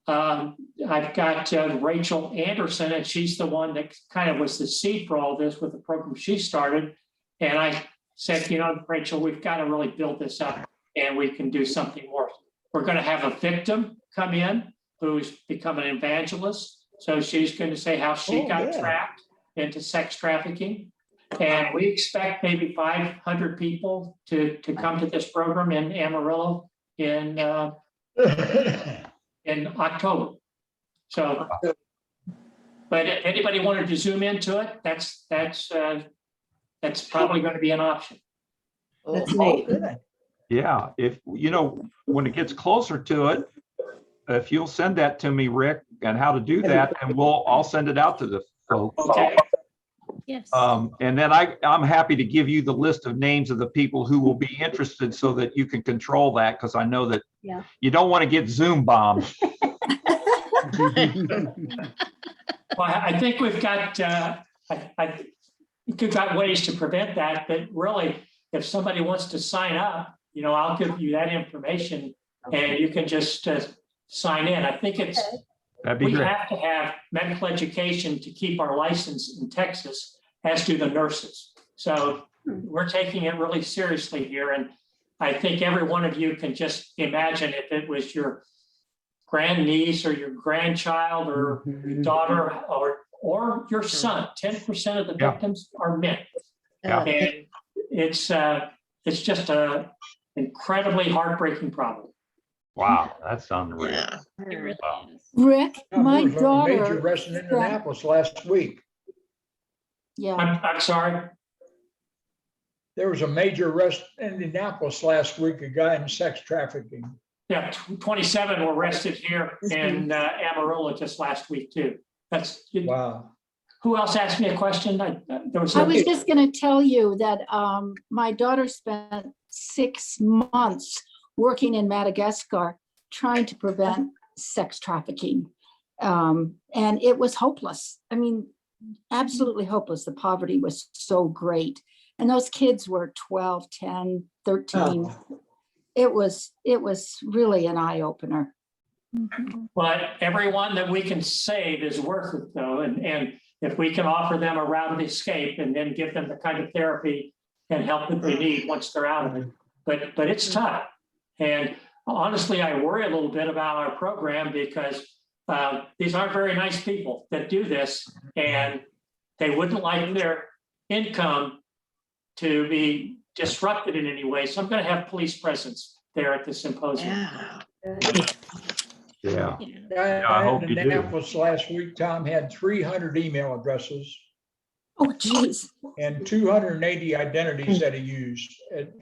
I've got Rachel Anderson, and she's the one that kind of was the seed for all this with the program she started. And I said, Rachel, we've got to really build this up and we can do something more. We're going to have a victim come in who's become an evangelist. So she's going to say how she got trapped into sex trafficking. And we expect maybe 500 people to come to this program in Amarillo in October. So, but if anybody wanted to zoom into it, that's probably going to be an option. That's neat. Yeah, if when it gets closer to it, if you'll send that to me, Rick, and how to do that, and I'll send it out to the folks. Okay. Yes. And then I'm happy to give you the list of names of the people who will be interested so that you can control that, because I know that you don't want to get Zoom bombed. Well, I think we've got we've got ways to prevent that. But really, if somebody wants to sign up, I'll give you that information, and you can just sign in. I think That'd be we great. have to have medical education to keep our license in Texas, as do the nurses. So we're taking it really seriously here. And I think every one of you can just imagine if it was your grandniece or your grandchild or your daughter or your son, 10% of the Yeah. victims are men. Yeah. And it's just a incredibly heartbreaking problem. Wow, that's unreal. Yeah. It really Wow. is. Rick, There my was a major daughter, arrest in Indianapolis last week. yeah, I'm sorry. There was a major arrest in Indianapolis last week, a guy in sex trafficking. Yeah, 27 were arrested here in Amarillo just last week too. Wow. Who else asked me a question? There was I was just going to tell you that my daughter spent 6 months working in Madagascar trying to prevent sex trafficking. And it was hopeless. I mean, absolutely hopeless. The poverty was so great. And those kids were 12, 10, 13. Oh. It was really an eye opener. But everyone that we can save is worth it though. And if we can offer them a route of escape and then give them the kind of therapy and help that they need once they're out of it. But it's tough. And honestly, I worry a little bit about our program because these aren't very nice people that do this, and they wouldn't like their income to be disrupted in any way. So I'm going to have police presence there at the symposium. Yeah. I hope in you do. Indianapolis last week, Tom had 300 email addresses Oh, geez. and 280 identities that he used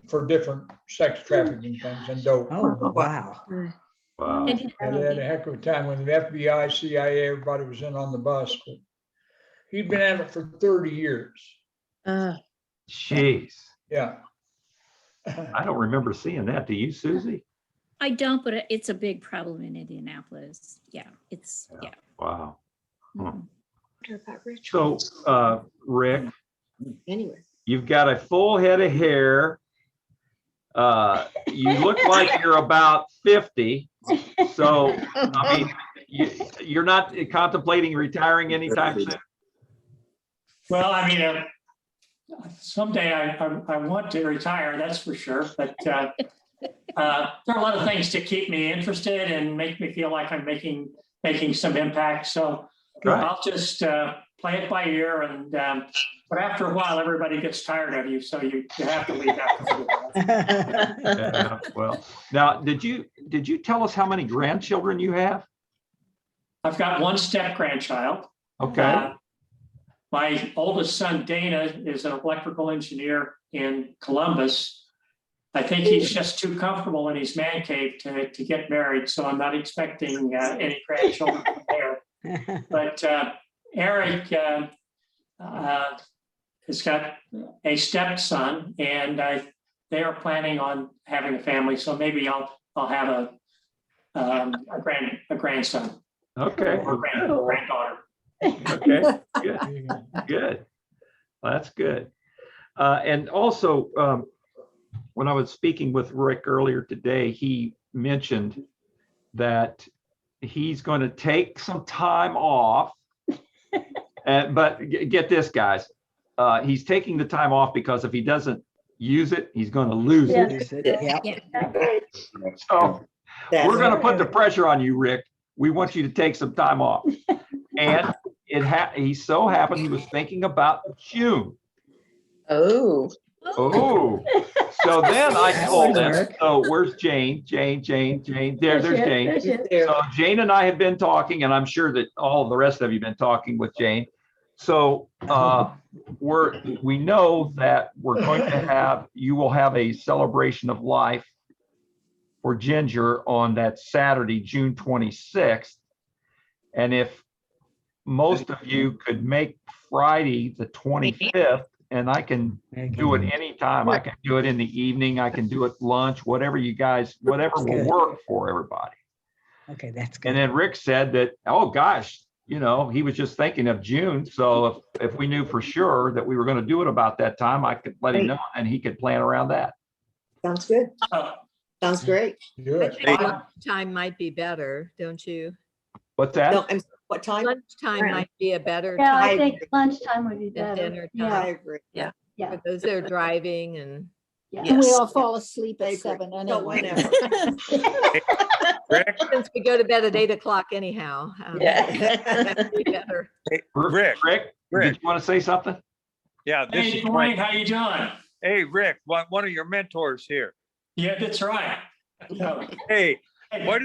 for different sex trafficking things and dope. Oh, wow. Wow. And they had a heck of a time when the FBI, CIA, everybody was in on the bus. But he'd been at it for 30 years. Jeez. Yeah. I don't remember seeing that. Do you, Susie? I don't, but it's a big problem in Indianapolis. Yeah, it's, yeah. Wow. Huh. What about Rich? So, Rick, Anyway. you've got a full head of hair. You look like you're about 50. So, I mean, you're not contemplating retiring anytime soon? Well, I mean, someday I want to retire, that's for sure. But there are a lot of things to keep me interested and make me feel like I'm making some impact. So Right. I'll just play it by ear. And but after a while, everybody gets tired of you, so you have to leave after a while. Yeah, well, now, did you tell us how many grandchildren you have? I've got one step grandchild. Okay. My oldest son, Dana, is an electrical engineer in Columbus. I think he's just too comfortable in his man cave to get married, so I'm not expecting any grandchildren from there. But Eric has got a stepson, and they are planning on having a family. So maybe I'll have a grandson. Okay. Or granddaughter. Okay, good, good. Well, that's good. And also, when I was speaking with Rick earlier today, he mentioned that he's going to take some time off. But get this, guys, he's taking the time off because if he doesn't use it, he's going to lose it. So we're going to put the pressure on you, Rick. We want you to take some time off. And he so happened he was thinking about June. Oh. Oh. So then I told him, so where's Jane? Jane. There's Jane. So Jane and I have been talking, and I'm sure that all the rest of you have been talking with Jane. So we know that we're going to you will have a celebration of life for Ginger on that Saturday, June 26th. And if most of you could make Friday the 25th, and I can do it anytime. I can do it in the evening. I can do it lunch, whatever will work for everybody. Okay, that's good. And then Rick said that, oh gosh, he was just thinking of June. So if we knew for sure that we were going to do it about that time, I could let him know and he could plan around that. Sounds good. Sounds great. Lunchtime might be better, don't you? What's that? No, what time? Lunchtime might be a better Yeah, I time think lunchtime would be than better. dinner Yeah. time. agree. Yeah. Yeah. For those that are driving and And we all fall asleep at Agree. 7 So anyway. whenever. Rick, Since we go to bed at 8 o'clock anyhow. Yeah. Together. Rick, Did you want to say something? yeah, this Hey, is Dwayne, Dwayne. how you doing? Hey, Rick, one of your mentors here. Yeah, that's right. So, Hey, hey, what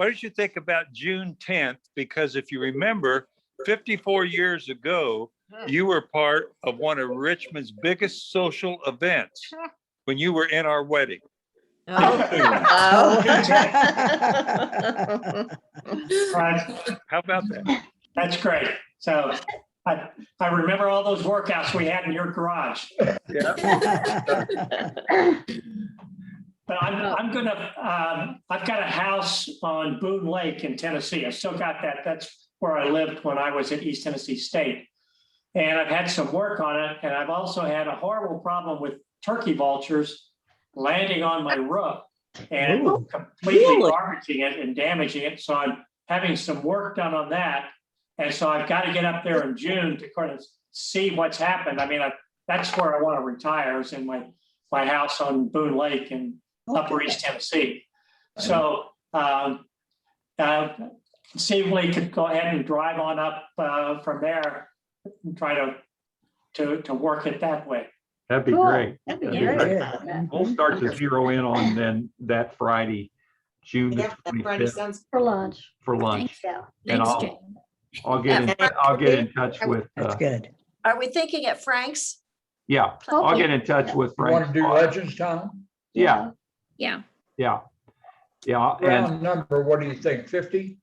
did you think about June 10th? Because if you remember, 54 years ago, you were part of one of Richmond's biggest social events when you were in our wedding. Oh, Oh. right, How about that? that's great. So I remember all those workouts we had in your garage. But I'm gonna, I've got a house on Boone Lake in Tennessee. I still got that. That's where I lived when I was at East Tennessee State. And I've had some work on it, and I've also had a horrible problem with turkey vultures landing on my roof and Ooh. completely Really? garbaging it and damaging it. So I'm having some work done on that. And so I've got to get up there in June to kind of see what's happened. I mean, that's where I want to retire, is in my house on Boone Lake in Upper East Tennessee. So conceivably could go ahead and drive on up from there and try to work it that way. That'd be Cool. great. That'd be That'd be great. great. We'll start to zero in on then that Friday, June the Yeah, that Friday 25th sounds. For lunch. for lunch. Yeah. And Thanks, Jane. I'll get in touch with, good. Are we thinking at Frank's? yeah, I'll Okay. get in touch with You want Frank. to do Legends Town? Yeah, Yeah. yeah. And, Round number, what do you think, 50?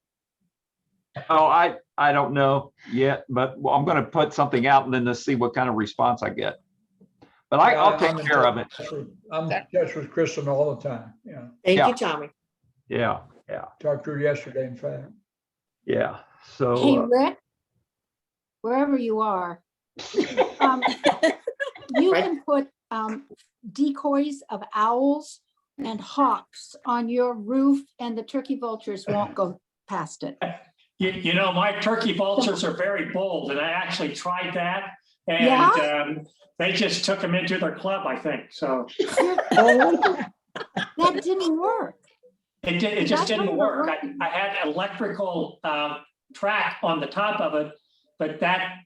oh, I don't know yet, but well, I'm gonna put something out and then to see what kind of response I get. But I'll take I'm in care of it. touch with- I'm in touch with Kristen all the time, yeah. Thank Yeah. you, Tommy. Yeah, Talked to her yesterday, in fact. yeah. Hey, So, Rick, wherever you are, um, you can put decoys of owls and hawks on your roof and the turkey vultures won't go past it. You know, my turkey vultures are very bold, and I actually tried that. Yeah? And they just took them into their club, I think. So That didn't work. it just That's didn't not work. working. I had electrical track on the top of it, but that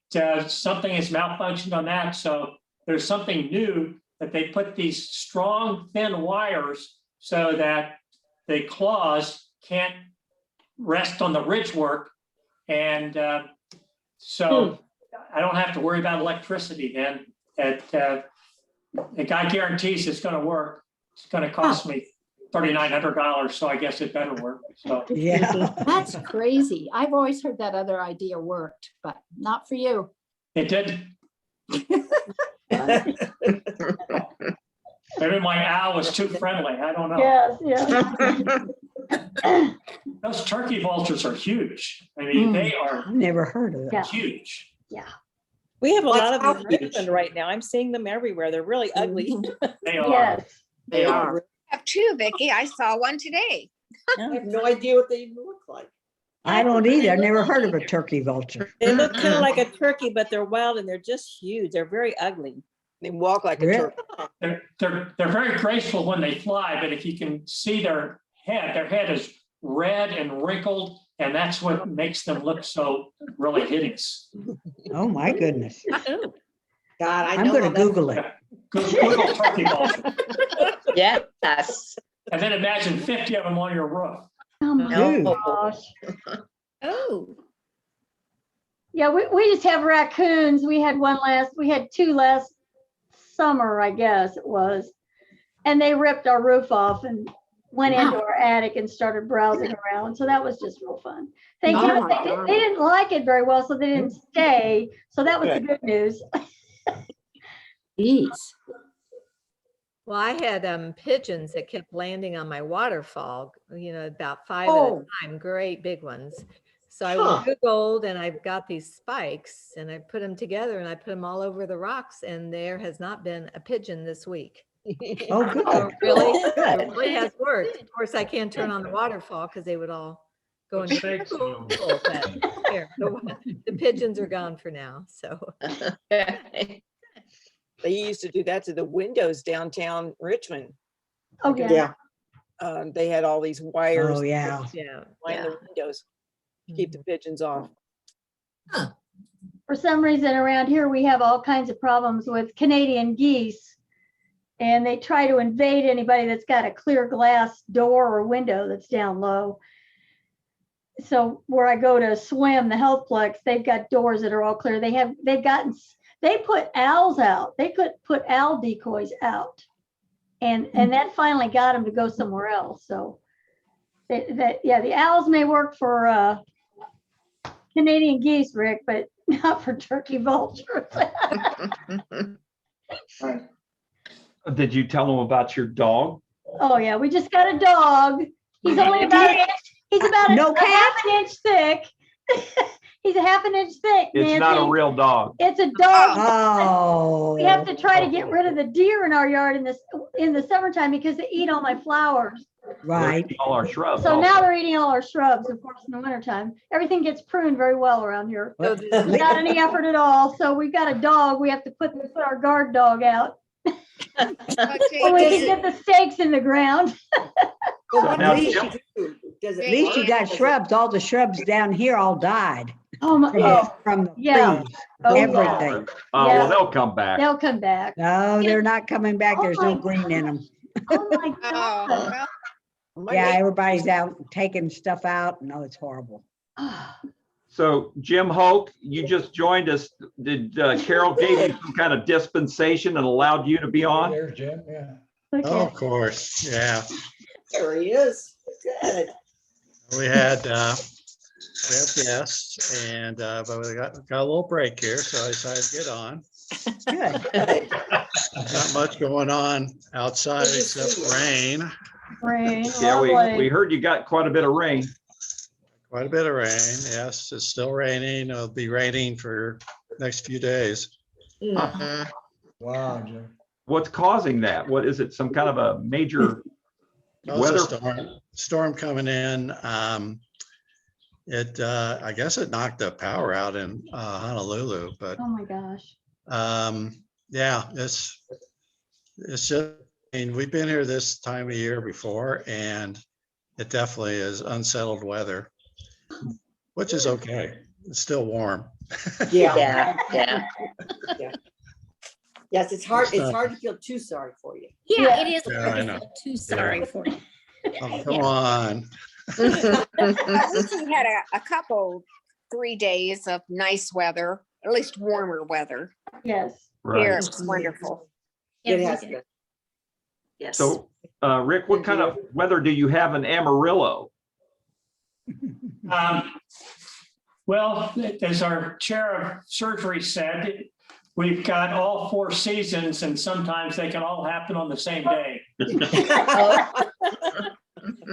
something has malfunctioned on that. So there's something new that they put these strong, thin wires so that the claws can't rest on the ridge work. And so I don't have to worry about electricity then. The guy guarantees it's going to work. It's going to cost me $3,900, so I guess it better work. So Yeah. That's crazy. I've always heard that other idea worked, but not for you. it did. Maybe my owl was too friendly. I don't know. Yes, yeah. Those turkey vultures are huge. I mean, they are Never heard of Yeah. huge. We have a Like lot of how them in huge? Richmond right now. I'm seeing them everywhere. They're really ugly. They are. Yes. They are. I have two, Vicky. I saw one today. I have no idea what they even look like. I don't either. I never heard of a turkey vulture. They look kind of like a turkey, but they're wild and they're just huge. They're very ugly. They walk like a Really? turkey. They're very graceful when they fly, but if you can see their head is red and wrinkled, and that's what makes them look so really hideous. Oh, my goodness. Oh, God, I I'm know. gonna how that- Google it. Google turkey vulture, Yes. and then imagine 50 of them on your roof. Oh my Dude. gosh. Oh, Yeah, we just have raccoons. We had two last summer, I guess it was. And they ripped our roof off and went into our attic and started browsing around. So that was just real fun. Thank Oh God my God. they didn't like it very well, so they didn't stay. So that was the good news. Jeez. Well, I had pigeons that kept landing on my waterfall, about 5 at Oh. a time, great big ones. So I Huh. Googled and I've got these spikes and I put them together and I put them all over the rocks and there has not been a pigeon this week. Oh, good. So really, it Good. really has worked. Of course, I can't turn on the waterfall because they would all go into Thanks. the pool, but here, the pigeons are gone for now, so. They used to do that to the windows downtown Richmond. Oh, yeah. They had all these wires. Oh, yeah. Behind the windows to keep the pigeons off. For some reason around here, we have all kinds of problems with Canadian geese. And they try to invade anybody that's got a clear glass door or window that's down low. So where I go to swim, the Healthplex, they've got doors that are all clear. They put owls out. They could put owl decoys out. And that finally got them to go somewhere else. So the owls may work for Canadian geese, Rick, but not for turkey vultures. Did you tell them about your dog? Oh yeah, we just got a dog. He's only about an inch. He's about a half an inch thick. He's a half an inch thick. It's not a Nancy. real dog. It's a dog. Oh. We have to try to get rid of the deer in our yard in the summertime because they eat all my flowers. Right. All our shrubs. So also. now they're eating all our shrubs, of course, in the wintertime. Everything gets pruned very well around here. Without any effort at all. So we've got a dog. We have to put our guard dog out. So we can get the stakes in the ground. So now At least Jim- at least you got shrubs. All the shrubs down here all died. Oh my, From the yeah. trees, Oh, yeah. everything. Well, they'll come back. They'll come back. No, they're not coming back. There's no my green in them. Oh my God. Yeah, everybody's out taking stuff out. No, it's horrible. So Jim Hoke, you just joined us. Did Carol gave you some kind of dispensation and allowed you to be on? There's Jim, yeah. Oh, of course, yeah. There he is. Good. We had guests and, but we got a little break here, so I decided to get on. Good. Not much going on outside except rain, Rain. Yeah, we lovely. heard you got quite a bit of rain. quite a bit of rain. Yes, it's still raining. It'll be raining for next few days. Wow, Jim. What's causing that? What is it? Some kind of a major Well, weather? it's a storm coming in. I guess it knocked the power out in Honolulu, but Oh my gosh. yeah, it's just, I mean, we've been here this time of year before and it definitely is unsettled weather, which is okay. It's still warm. Yeah. Yeah. Yes, it's hard to feel too sorry for you. Yeah, it is. Yeah, hard I to know. feel Too sorry for you. Oh, come on. We had a couple, 3 days of nice weather, at least warmer weather. Yes. Here, Right. it's wonderful. It Yeah, has we been. did. Yes. So, Rick, what kind of weather do you have in Amarillo? Well, as our chair of surgery said, we've got all 4 seasons and sometimes they can all happen on the same day.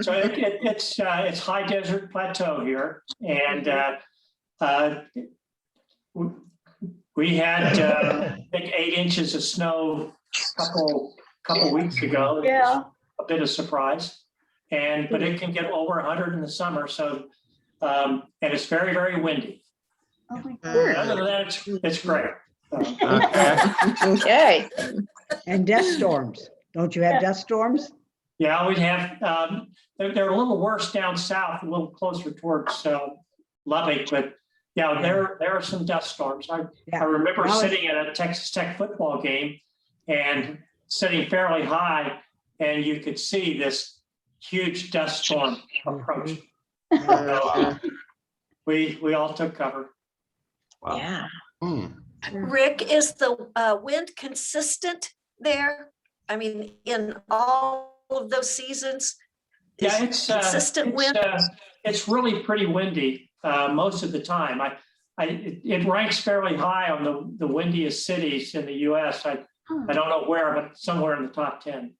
So it's high desert plateau here, and we had I think 8 inches of snow couple weeks ago. Yeah. A bit of surprise, but it can get over 100 in the summer. So and it's very, very windy. Oh my Other than that, it's great. Okay. And dust storms. Don't you have dust storms? Yeah, we have, they're a little worse down south, a little closer towards Lubbock, but yeah, there are some dust storms. I remember sitting at a Texas Tech football game and sitting fairly high, and you could see this huge dust storm approaching. So, we all took cover. Wow. Yeah. Rick, is the wind consistent there? I mean, in all of those seasons? Yeah, it's consistent wind. It's really pretty windy most of the time. It ranks fairly high on the windiest cities in the U.S. I don't know where, but somewhere in the top 10.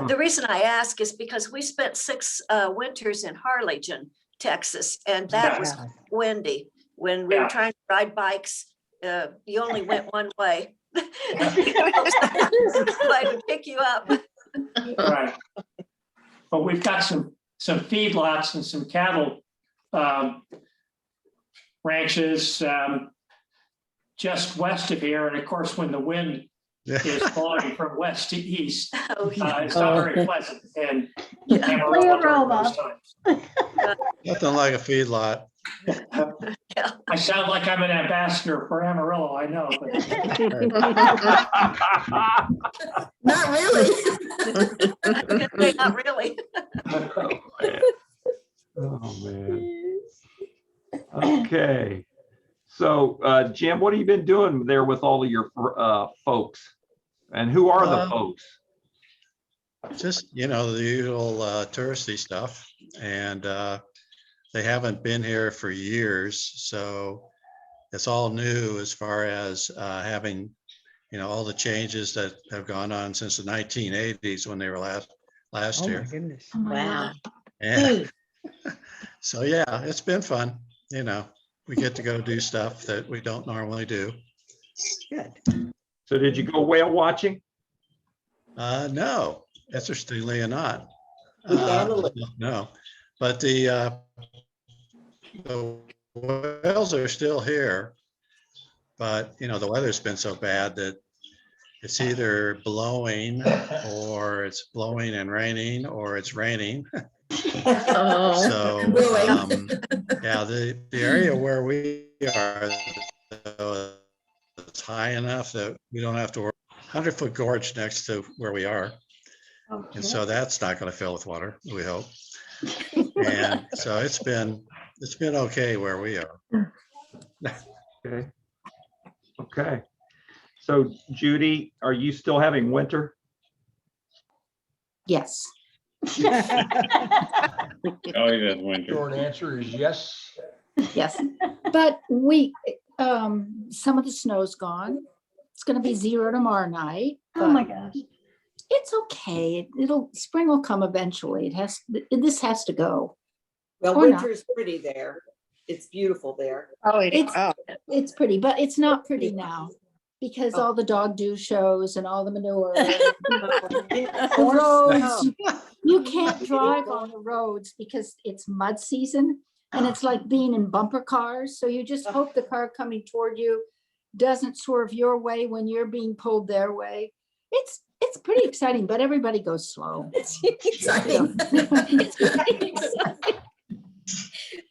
The reason I ask is because we spent 6 winters in Harlingen, Texas, and that was windy. When we were trying to ride bikes, you only went one way. Somebody would pick you up. Right. But we've got some feedlots and some cattle ranches just west of here. And of course, when the wind is blowing from west to east. Oh, yeah. It's not very pleasant and Leave Amarillo during Roma. those times. Nothing like a feedlot. I sound like I'm an ambassador for Amarillo, I know. Not really. I was gonna say, not really. Oh, man. Okay. So, Jim, what have you been doing there with all of your folks? And who are the folks? Just, the usual touristy stuff. And they haven't been here for years. So it's all new as far as having, all the changes that have gone on since the 1980s when they were last year. Goodness. Wow. And so, yeah, it's been fun. We get to go do stuff that we don't normally do. Good. So did you go whale watching? No, interestingly not. Family. No, but the whales are still here. But, the weather's been so bad that it's either blowing or it's blowing and raining or it's raining. So, yeah, the area where we are, it's high enough that we don't have to worry. 100-foot gorge next to where we are. And so that's not going to fill with water, we hope. And so it's been okay where we are. Okay. Okay. So Judy, are you still having winter? Yes. Oh, yeah, winter. Short answer is yes. Yes, but some of the snow's gone. It's gonna be 0 tomorrow night. Oh my but gosh. It's okay. Spring will come eventually. This has to go. Well, Or not. winter is pretty there. It's beautiful there. Oh, It's pretty, but it's not pretty now because all the dog do shows and all the manure. The roads, you can't drive on the roads because it's mud season and it's like being in bumper cars. So you just hope the car coming toward you doesn't swerve your way when you're being pulled their way. It's pretty exciting, but everybody goes slow. It's exciting. It's pretty exciting.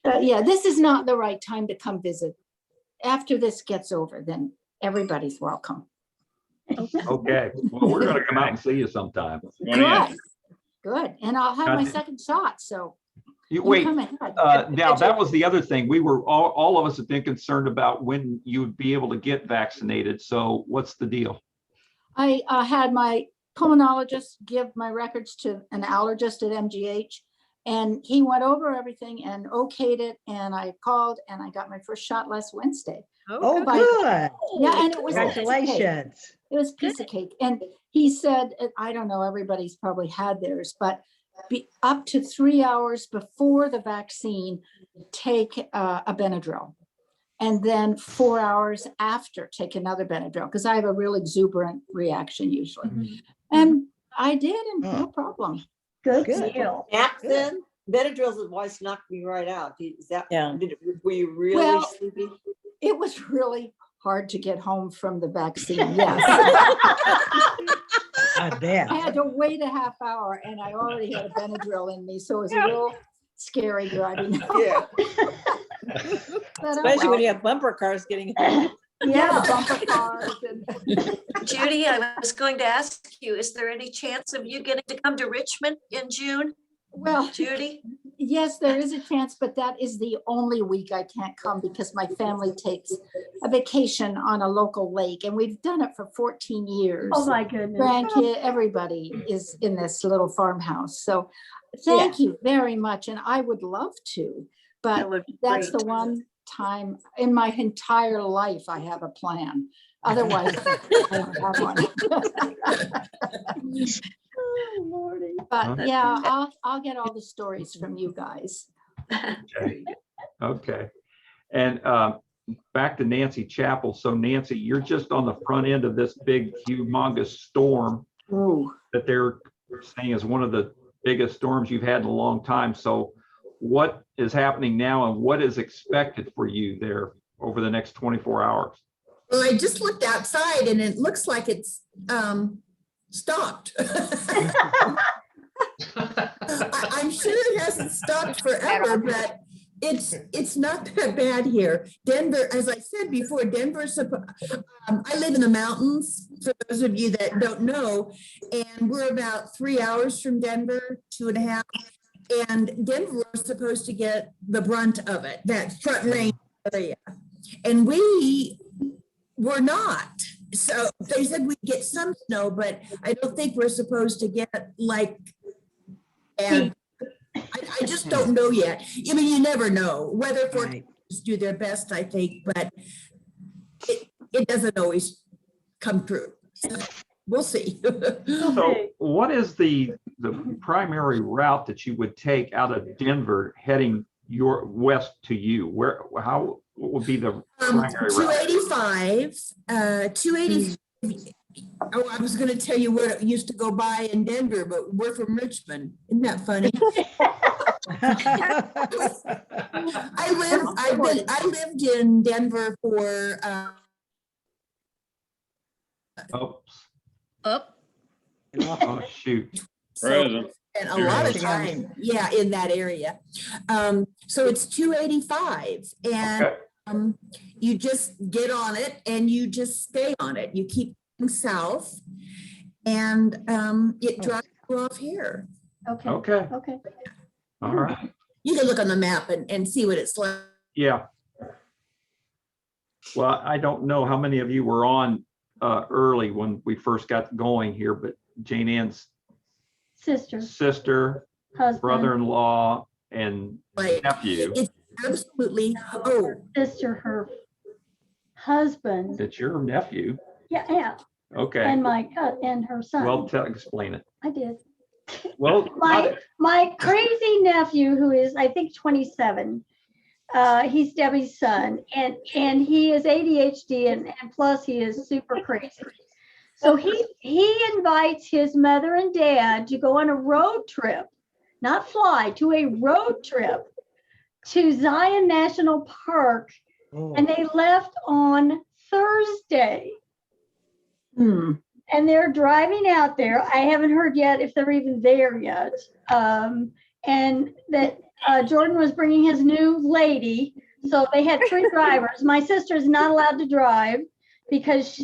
But yeah, this is not the right time to come visit. After this gets over, then everybody's welcome. Okay. Well, we're going to come out and see you sometime. Good, good. And I'll have my Got it. second shot, so. You wait. come ahead. Now, that was the other thing. We were all of us have been concerned about when you would be able to get vaccinated. So what's the deal? I had my pulmonologist give my records to an allergist at MGH, and he went over everything and okayed it. And I called and I got my first shot last Wednesday. Oh, By- good. Yeah, and it was a piece of cake. Congratulations. It was a piece of cake. And he said, I don't know, everybody's probably had theirs, but up to 3 hours before the vaccine, take a Benadryl. And then 4 hours after, take another Benadryl, because I have a real exuberant reaction usually. And I did, and no problem. Good Good. deal. Nap then? Benadryl's advice knocked me right out. Is that, Yeah. were you really Well, sleepy? It was really hard to get home from the vaccine, yes. I bet. I had to wait a half hour and I already had a Benadryl in me, so it was a little scary driving. Yeah. But, Especially when well, you have bumper cars getting. yeah, bumper cars and Judy, I was going to ask you, is there any chance of you getting to come to Richmond in June? well, Judy? yes, there is a chance, but that is the only week I can't come because my family takes a vacation on a local lake and we've done it for 14 years. Oh my goodness. Grandkid, everybody is in this little farmhouse. So thank you very much. And I would love to, but That would be that's great. the one time in my entire life I have a plan. Otherwise, I don't have one. Oh, Lordy. But yeah, I'll get all the stories from you guys. Okay. Okay. And back to Nancy Chapel. So Nancy, you're just on the front end of this big, humongous storm Ooh. that they're saying is one of the biggest storms you've had in a long time. So what is happening now and what is expected for you there over the next 24 hours? Well, I just looked outside and it looks like it's stopped. I'm sure it hasn't stopped forever, but it's not that bad here. Denver, as I said before, Denver's, I live in the mountains, for those of you that don't know, and we're about 3 hours from Denver, 2.5. And Denver was supposed to get the brunt of it, that front range area. And we were not. So they said we'd get some snow, but I don't think we're supposed to get like, and I just don't know yet. I mean, you never know. Weather forecasters do their best, I think, but it doesn't always come true. So we'll see. So what is the primary route that you would take out of Denver heading your west to you? What would be the primary route? 285, 285. Oh, I was gonna tell you where it used to go by in Denver, but we're from Richmond. Isn't that funny? I lived in Denver for Oops. Up. Oh, shoot. and a lot of time, yeah, in that area. So it's 285, and you just get on it and you just stay on it. You keep going south, and it drops you off here. Okay. Okay. Okay. All right. You can look on the map and see what it's like. Yeah. Well, I don't know how many of you were on early when we first got going here, but Jane Ann's sister, Husband. brother-in-law, and Like, nephew. it's absolutely, Sister, her husband. It's your nephew. Yeah. Okay. And and her son. Well, explain it. I did. Well, My crazy nephew, who is, I think, 27, he's Debbie's son, and he is ADHD, and plus he is super crazy. So he invites his mother and dad to go on a road trip, not fly, to a road trip to Zion National Park, and they left on Thursday. And they're driving out there. I haven't heard yet if they're even there yet. And that Jordan was bringing his new lady. So they had 3 drivers. My sister's not allowed to drive because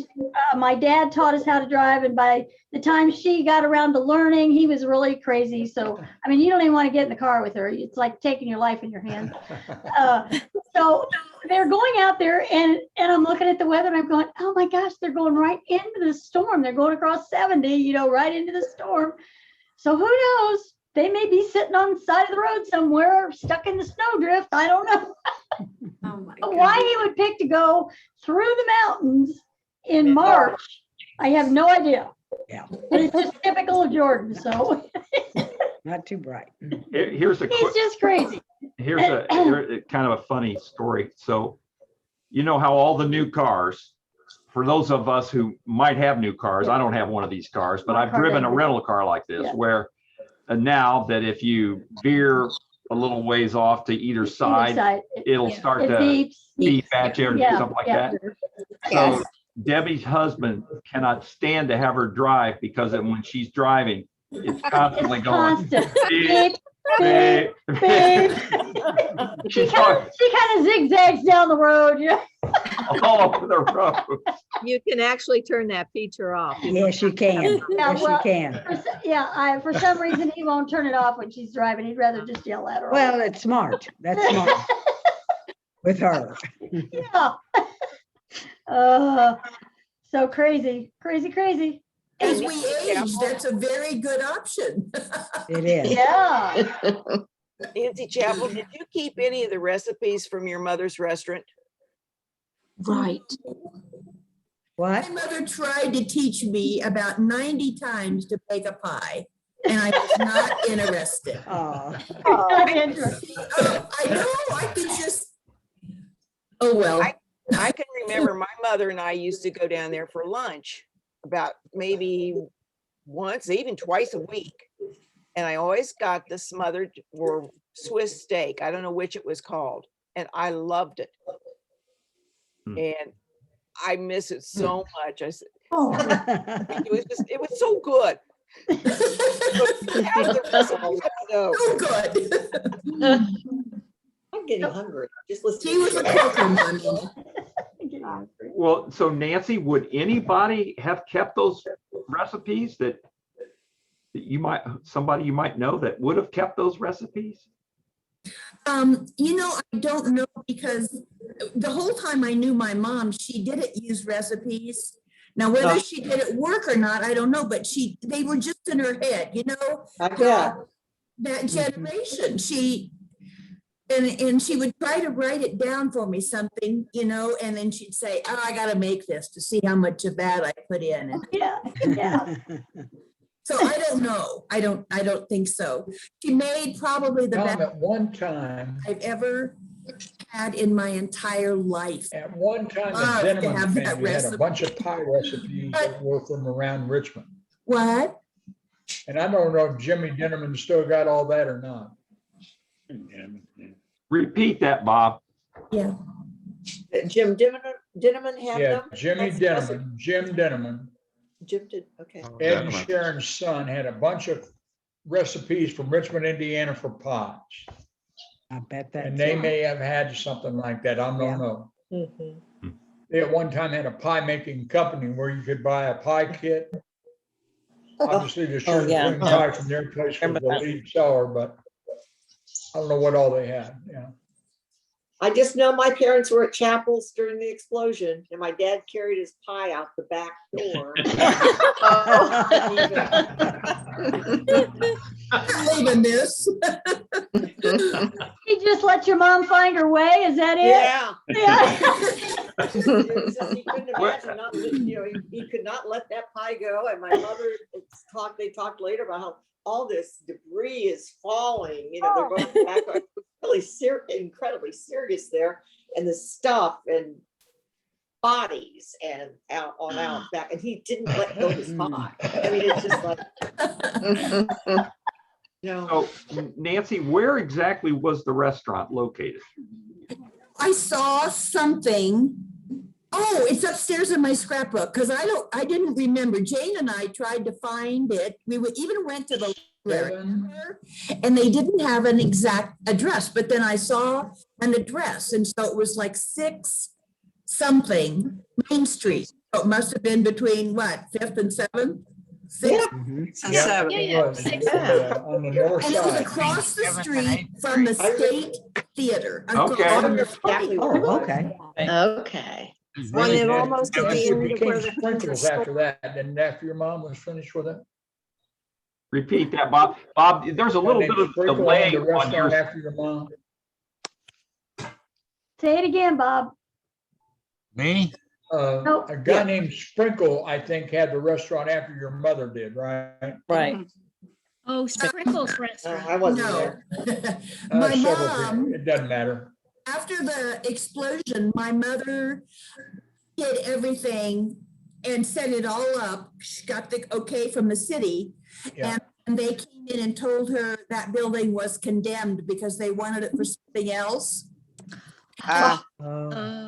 my dad taught us how to drive. And by the time she got around to learning, he was really crazy. So, I mean, you don't even want to get in the car with her. It's like taking your life in your hands. So they're going out there, and I'm looking at the weather, and I'm going, oh my gosh, they're going right into the storm. They're going across 70, right into the storm. So who knows? They may be sitting on the side of the road somewhere, stuck in the snowdrift. I don't know. Why he would pick to go through the mountains in March, I have no idea. Yeah. But it's just typical of Jordan, so. Not too bright. Here's He's just crazy. Here's kind of a funny story. So, you know how all the new cars, for those of us who might have new cars, I don't have one of these cars, but I've driven a rental car like this, where now that if you veer a little ways off to either side, it'll start to beep at you or something like that. So Debbie's husband cannot stand to have her drive because when she's driving, it's constantly going. Beep, beep, beep. She kind of zigzags down the road. All over the road. You can actually turn that feature off. Yes, you can. Yes, you can. For some reason, he won't turn it off when she's driving. He'd rather just yell at her. Well, it's smart. That's smart. With her. Yeah. So crazy. As we age, that's a very good option. It is. Yeah. Nancy Chapel, did you keep any of the recipes from your mother's restaurant? Right. What? My mother tried to teach me about 90 times to bake a pie, and I was not interested. Oh. I know, I could just, oh, well. I can remember my mother and I used to go down there for lunch about maybe once, even twice a week. And I always got the smothered or Swiss steak. I don't know which it was called. And I loved it. And I miss it so much. I said, Oh. it was so good. So good. I'm getting hungry. Just listen. She was a cooker, Mommy. Well, so Nancy, would anybody have kept those recipes that somebody you might know that would have kept those recipes? You know, I don't know, because the whole time I knew my mom, she didn't use recipes. Now, whether she did it work or not, I don't know, but they were just in her head, you know? That generation, and she would try to write it down for me, something, you know, and then she'd say, oh, I gotta make this to see how much of that I put in. And Yeah. so I don't know. I don't think so. She made probably the best At one time, I've ever had in my entire life. at one time, Love the to Denman have that family had a recipe. bunch of pie recipes that were from around Richmond. What? And I don't know if Jimmy Denman still got all that or not. Repeat that, Bob. Yeah. Jim Dinneman had Yeah, them? Jimmy That's Denman, Jim Denman, Jim did, okay. Ed and Sharon's son had a bunch of recipes from Richmond, Indiana for pies. I bet that. And they may have had something like that. I don't know. Mhm. They at one time had a pie making company where you could buy a pie kit. Obviously, the sugar yeah. cream pie from their place was the lead seller, but I don't know what all they had, yeah. I just know my parents were at Chapels during the explosion and my dad carried his pie out the back door. Even this. He just let your mom find her way, is that it? Yeah. Yeah. It was just, he couldn't imagine not, you know, he could not let that pie go. And my mother they talked later about how all this debris is falling, you know, they're going back, really incredibly serious there. And the stuff and bodies and out back, and he didn't let go of his pie. I mean, it's just like, So Nancy, where exactly was the restaurant located? I saw something. Oh, it's upstairs in my scrapbook, because I didn't remember. Jane and I tried to find it. We even went to the library and they didn't have an exact address, but then I saw an address. And so it was like 6 something Main Street. So it must have been between what, 5th and 7th? 6th? Yeah, it was. On the north And it was side. across the street from the State Theater. Okay. Okay. Well, it almost at the It end of became where the Sprinkles after that, and after your mom was finished with it. Repeat that, Bob. Bob, there's a little And bit then of Sprinkle delay owned the on restaurant your. after your mom. Say it again, Bob. Me? A guy named Sprinkle, I think, had the restaurant after your mother did, right? Right. Oh, Sprinkles Restaurant. I wasn't No. there. My Several mom, people. It doesn't matter. after the explosion, my mother did everything and set it all up. She got the okay from the city. Yeah. And they came in and told her that building was condemned because they wanted it for something else.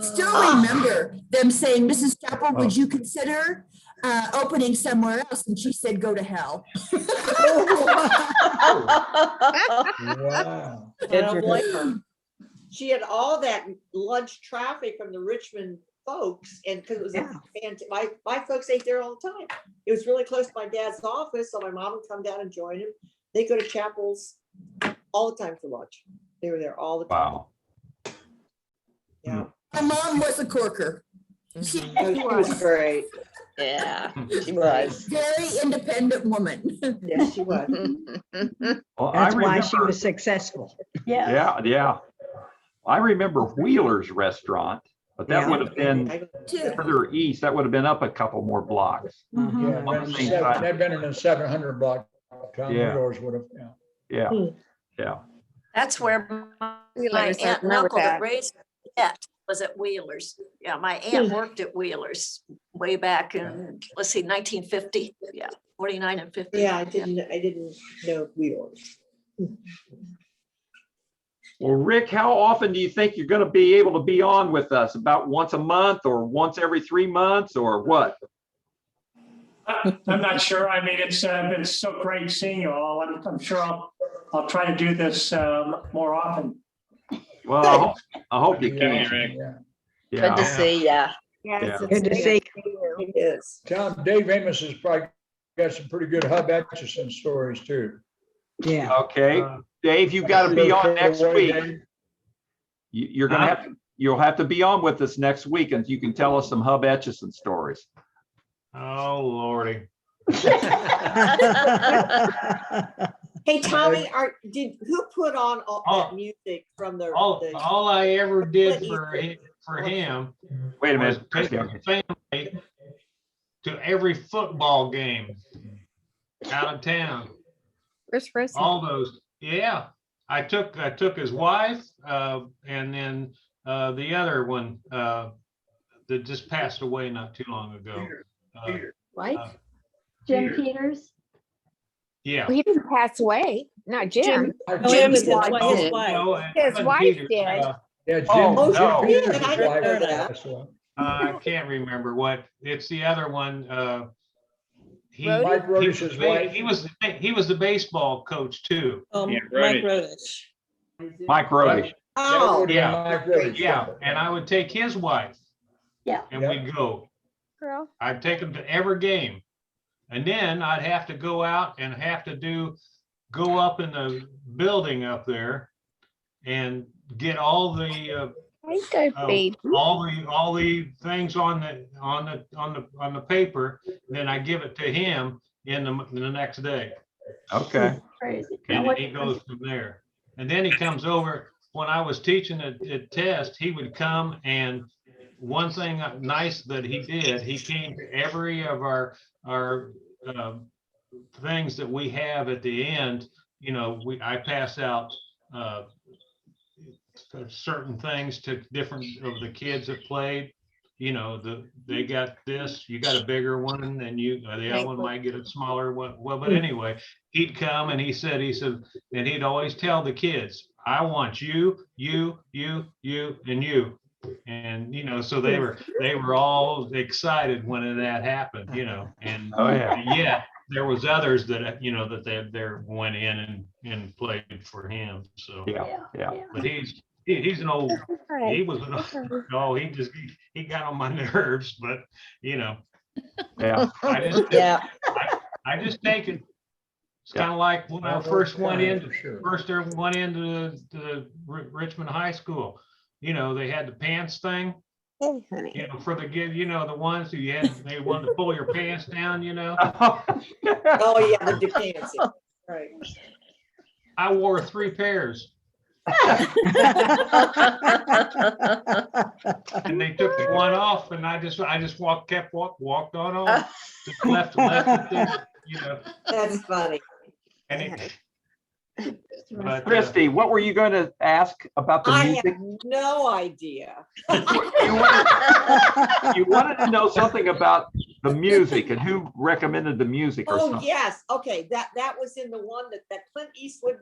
Still remember them saying, Mrs. Chapel, would you consider opening somewhere else? And she said, go to hell. Wow. I don't blame her. She had all that lunch traffic from the Richmond folks, and because it was my folks ate there all the time. It was really close to my dad's office, so my mom would come down and join him. They go to Chapels all the time for lunch. They were there all the time. Wow. Yeah. My mom was a corker. She She was great. Yeah, She was. very independent woman. Yes, she was. Well, I That's why she remember- was successful. Yeah. I remember Wheeler's Restaurant, but that would have been further east. That would have been up a couple more blocks. Yeah, On the same side. they'd been in a 700 block. Tom Yeah. Wheeler's would have, yeah. Yeah. That's where my Wheeler's, I aunt and remember uncle that that. raised me was at Wheeler's. Yeah, my aunt worked at Wheeler's way back in, let's see, 1950. Yeah, 49 and 50. Yeah, I didn't know Wheelers. Well, Rick, how often do you think you're going to be able to be on with us? About once a month or once every 3 months or what? I'm not sure. I mean, it's been so great seeing you all. I'm sure I'll try to do this more often. Well, I hope you can. Good to see ya. Yes, Yeah. Good to see. It is. Tell him Dave Amos has probably got some pretty good Hub Atchison stories too. Yeah. Okay, Dave, you got to be on next week. You're going to Huh? have to, you'll have to be on with us next week and you can tell us some Hub Atchison stories. Oh, Lordy. Hey, Tommy, who put on all Oh. that music from the? All I ever did for him Wait a was minute. take Christie, his family to every football game out of town. Where's Frisbee? All those, yeah. I took his wife, and then the other one that just passed away not too long ago. Right? Jim Peters? Yeah. Well, he didn't pass away. Not Jim. Jim's His wife wife did. His Evan wife Peters, did. Yeah, Jim. Oh, Jim no. Peters' Yeah, I wife didn't know that. passed away. I can't remember what, it's the other one. He Mike he Rodish's was wife. he was the baseball coach too. Mike Rodich. Mike Rodish. Oh, Yeah. Mike Rodish. Yeah, and I would take his wife. Yeah. And Yeah. we'd go. Girl. I'd take them to every game. And then I'd have to go out and have to go up in the building up there and get all the all the things on the paper. Then I give it to him in the next day. Okay. Crazy. And then he goes from there. And then he comes over. When I was teaching at test, he would come, and one thing nice that he did, he came to every of our things that we have at the end. You know, I pass out certain things to different of the kids that played. You know, they got this, you got a bigger one, and the other one might get a smaller one. Well, but anyway, he'd come and he said, and he'd always tell the kids, I want you, and you. And, you know, so they were all excited when that happened, you know, and Oh, yeah. yeah, there was others that, you know, that they went in and played for him. So, Yeah. but he's an old, he was he got on my nerves, but you know, Yeah. I just take it. It's kind of like when I first went into the Richmond High School. You know, they had the pants thing. Hey, honey. You know, for the kid, you know, the ones who they wanted to pull your pants down. You know. Oh, yeah, the dependency. Right. I wore 3 pairs. And they took one off, and I just walked on, just left it there, you know. That's funny. And But Christie, what were you going to ask about the I music? have no idea. You wanted to know something about the music and who recommended the music or Oh, something. yes. Okay. That was in the one that Clint Eastwood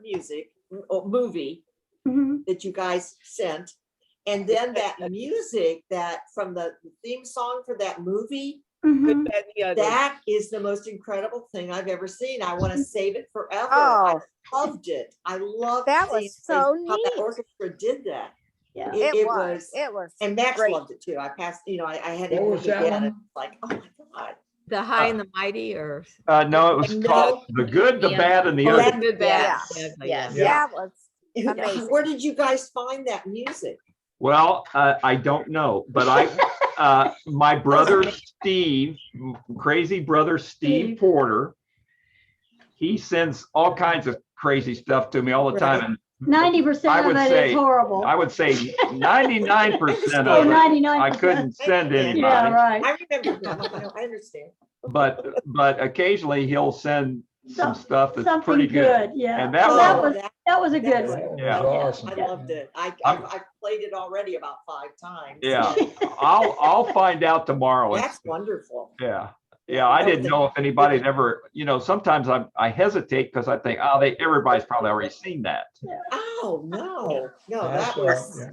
movie that you guys sent. And then that music that from the theme song for that movie, that is the most incredible thing I've ever seen. I want to save it forever. I loved it. I loved That seeing was so how that neat. orchestra did that. Yeah, It was. And Max great. loved it too. I passed, you know, I had What him was look that again. one? And it's like, oh my God. The High and the Mighty, or No, it was called The Good, the Bad, and the Oh, Ugly. that- Good, Bad, yes, Ugly, yes. Yeah, it was amazing. Where did you guys find that music? Well, I don't know, but my brother Steve, crazy brother Steve Porter, he sends all kinds of crazy stuff to me all the time. And 90% of it is horrible. I would say 99% Oh, of it, 99%. I couldn't send anybody. Yeah, right. I remember. No, I understand. But occasionally he'll send some stuff that's Something pretty good. Yeah. And that was a good one. Yeah. I loved it. I played it already about 5 times. Yeah, I'll find out tomorrow. That's wonderful. Yeah, Yeah, I didn't know if anybody had ever, sometimes I hesitate because I think, oh, everybody's probably already seen that. Oh, no, no, That's, that was. yeah.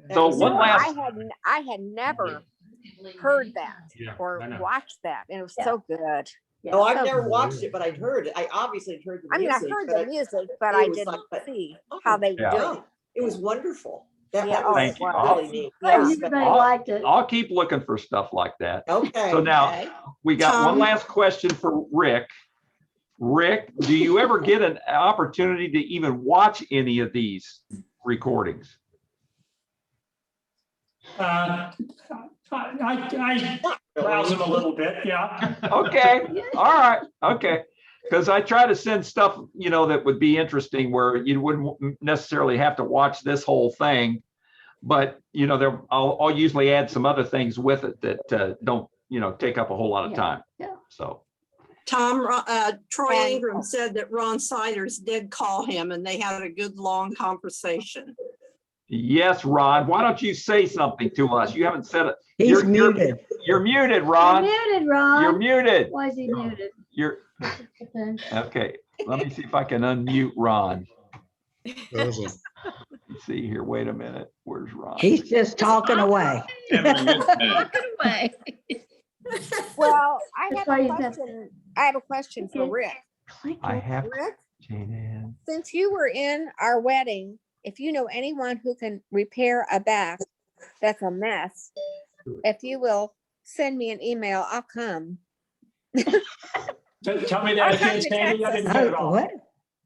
that So was one No, last, I had never heard that Yeah, or I know. watched that, and it was Yeah. so good. Oh, I've So never good. watched it, but I'd heard it. I obviously had heard the I mean, I music. heard but the music, but it I was didn't like, but- see oh, how they were Yeah. doing no, it. it was wonderful. That Yeah, was Thank you. really neat. Yeah. Yes, Everybody I'll- liked it. I'll keep looking for stuff like that. Okay. So now Okay. we got one Tom? last question for Rick. Rick, do you ever get an opportunity to even watch any of these recordings? I browse them a little bit, yeah. Okay, all right, okay. Because I try to send stuff, that would be interesting where you wouldn't necessarily have to watch this whole thing. But, I'll usually add some other things with it that don't, take up a whole lot of Yeah, time. yeah. So, Tom, Troy And- Ingram said that Ron Siders did call him and they had a good, long conversation. yes, Ron, why don't you say something to us? You haven't said it. He's You're muted. You're muted, You're Ron. muted, Ron. You're muted. Why is he muted? You're, Okay. okay. Let me see if I can unmute Ron. Those are- Let's see here. Wait a minute. Where's Ron? He's just talking away. Walking away. Well, I That's have why a you have- question. I have a question for Okay. Rick. I have Rick, Jane Ann. since you were in our wedding, if you know anyone who can repair a back that's a mess, if you will send me an email, I'll come. Tell me I'll that come again, to Sandy. I Texas. didn't get it all. What?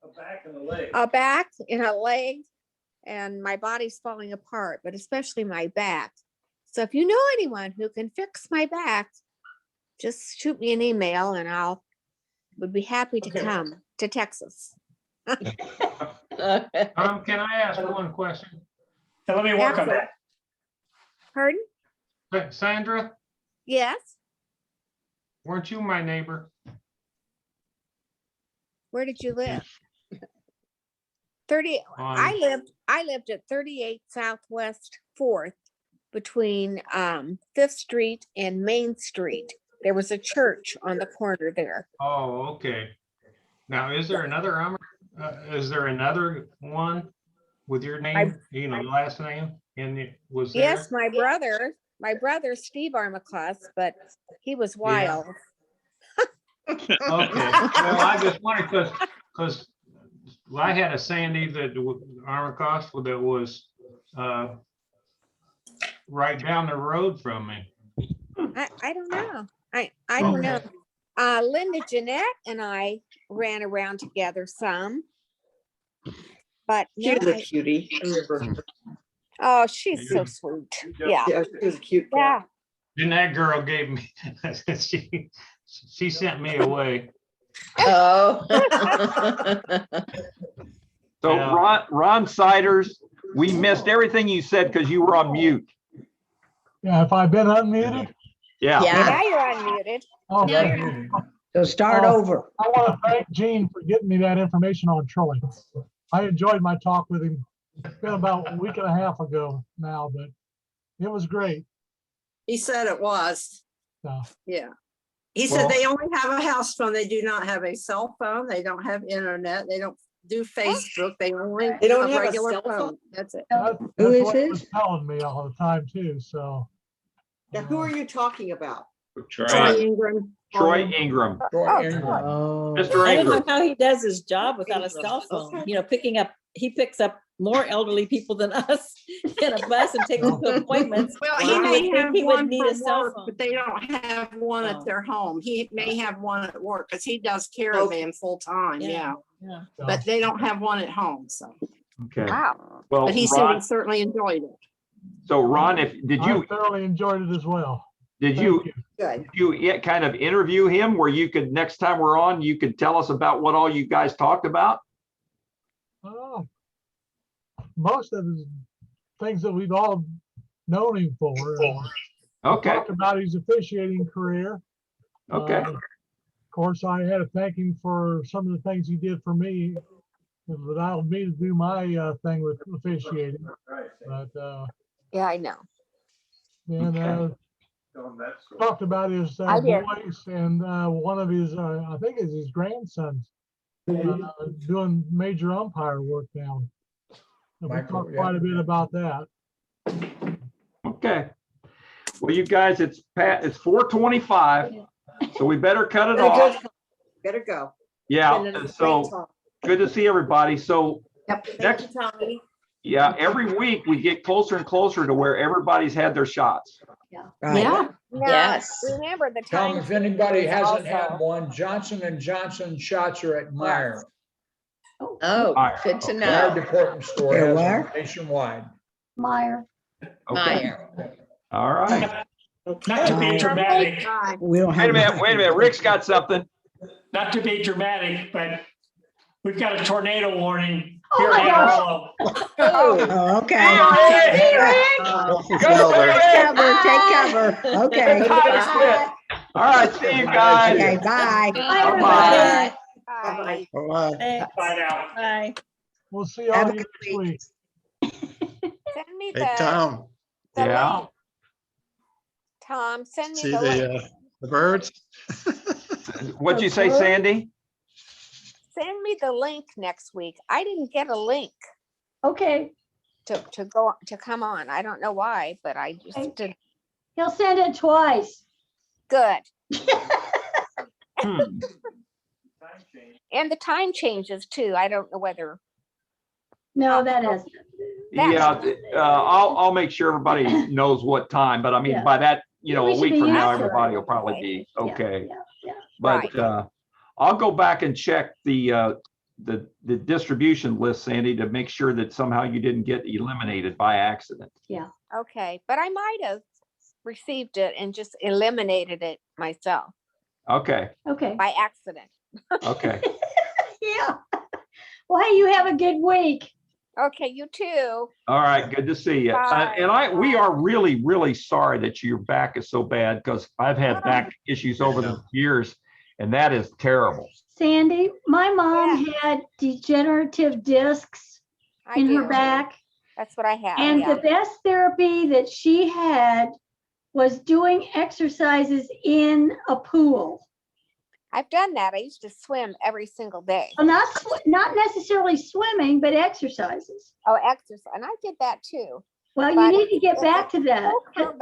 A back and a leg. A back and a leg, and my body's falling apart, but especially my back. So if you know anyone who can fix my back, just shoot me an email and would be happy to Okay. come to Texas. Can I ask one question? Now, let me work on that. Pardon? Sandra, Yes? weren't you my neighbor? Where did you live? I lived at 38 Southwest 4th between 5th Street and Main Street. There was a church on the corner there. Oh, okay. Now, is there another, is there another one with your name, last name? And it was there? Yes, my brother Steve Armacross, but he was wild. Okay, well, I just wondered because I had a Sandy Armacost that was right down the road from me. I don't know. I don't know. Linda Jeanette and I ran around together some. But She no, was a cutie. I remember her. oh, she's so sweet. Yeah. Yeah, she was a cute. cat. Yeah. Then that girl gave me, she sent me away. Oh. So Yeah. Ron Siders, we missed everything you said because you were on mute. Yeah, if I've been unmuted? Yeah. Now you're unmuted. Oh, Now thank you're- you. So start over. I want to thank Gene for getting me that information on Troy. I enjoyed my talk with him. It's been about a week and a half ago now, but it was great. He said it was. So, Yeah. He Well- said they only have a house phone. They do not have a cell phone. They don't have internet. They don't do Facebook. They only They don't have have a regular cell phone? phone. That's it. that's Who is what he was this? telling me all the time too, so. Now, who are you talking about? Troy Ingram. Troy Ingram. Oh, Mr. I don't know Ingram. how he does his job without a cell phone, he picks up more elderly people than us in a bus and takes them to appointments. Well, You he would may think have he would one need for a cell work, phone. but they don't have one Oh. at their home. He may have one at work because he does caravan full time, yeah. Yeah. But they don't have one at home, so. Okay. Wow. Well, But he said Ron, he certainly enjoyed it. so Ron, did I you thoroughly enjoyed it as well. did Thank you Good. kind of interview him where you could next time we're on, you could tell us about what all you guys talked about? Oh, most of the things that we've all known him for. Okay. Talked about his officiating career. Okay. Of course, I had to thank him for some of the things he did for me. It allowed me to do my thing with officiating. But Yeah, I know. then talked about his I did. boys and one of his, I think it's his grandsons, doing major umpire work now. And we Michael, talked yeah. quite a bit about that. Okay. Well, you guys, it's 4:25, so we better cut it Better go, off. Tom. Better go. Yeah, Been a and great so talk. good to see everybody. So Thank next, you, Tommy. yeah, every week we get closer and closer to where everybody's had their shots. Right. Now, Yes. remember the Tom, time. if anybody is hasn't had also- one, Johnson & Johnson shots are at Meyer. Oh, Meyer, good to okay. Meyer know. Department Store They're has where? them nationwide. Meyer. Okay. Meyer. All right. Not to be dramatic, We don't have. Wait a minute. Rick's got something. not to be dramatic, but we've got a tornado warning Oh here my in gosh. Amarillo. Oh, okay. Go there. Take cover. Okay. All right, see you guys. Okay, bye. Bye-bye. Bye. Bye-bye. Thanks. Bye now. Bye. We'll see all Have a you good next week. Send me Hey, the, Tom, the Yeah. link. Tom, send me see the link. the birds? What'd you say, Sandy? Send me the link next week. I didn't get a link Okay, to go, to come on. I don't know why, but I Okay. just did. he'll send it twice. Good. Hmm. And the time changes too. I don't know whether. No, that isn't. Yeah, I'll make sure everybody knows what time, but I mean, Yeah. by that, We a should week be from now, used to it. everybody will probably be Yeah, okay. yeah. But Right. I'll go back and check the distribution list, Sandy, to make sure that somehow you didn't get eliminated by accident. Okay, but I might have received it and just eliminated it myself Okay, Okay, by accident. okay. yeah. Well, hey, you have a good week. Okay, you too. All right, good to see you. Bye. And we are really, really sorry that your back is so bad, because I've had back issues over the years, and that is terrible. Sandy, my mom had degenerative discs I in do. her back. That's what I have. And Yeah. the best therapy that she had was doing exercises in a pool. I've done that. I used to swim every single day. Well, not necessarily swimming, but exercises. Oh, exercise. And I did that too. Well, you But need to get it's back a to that. whole curve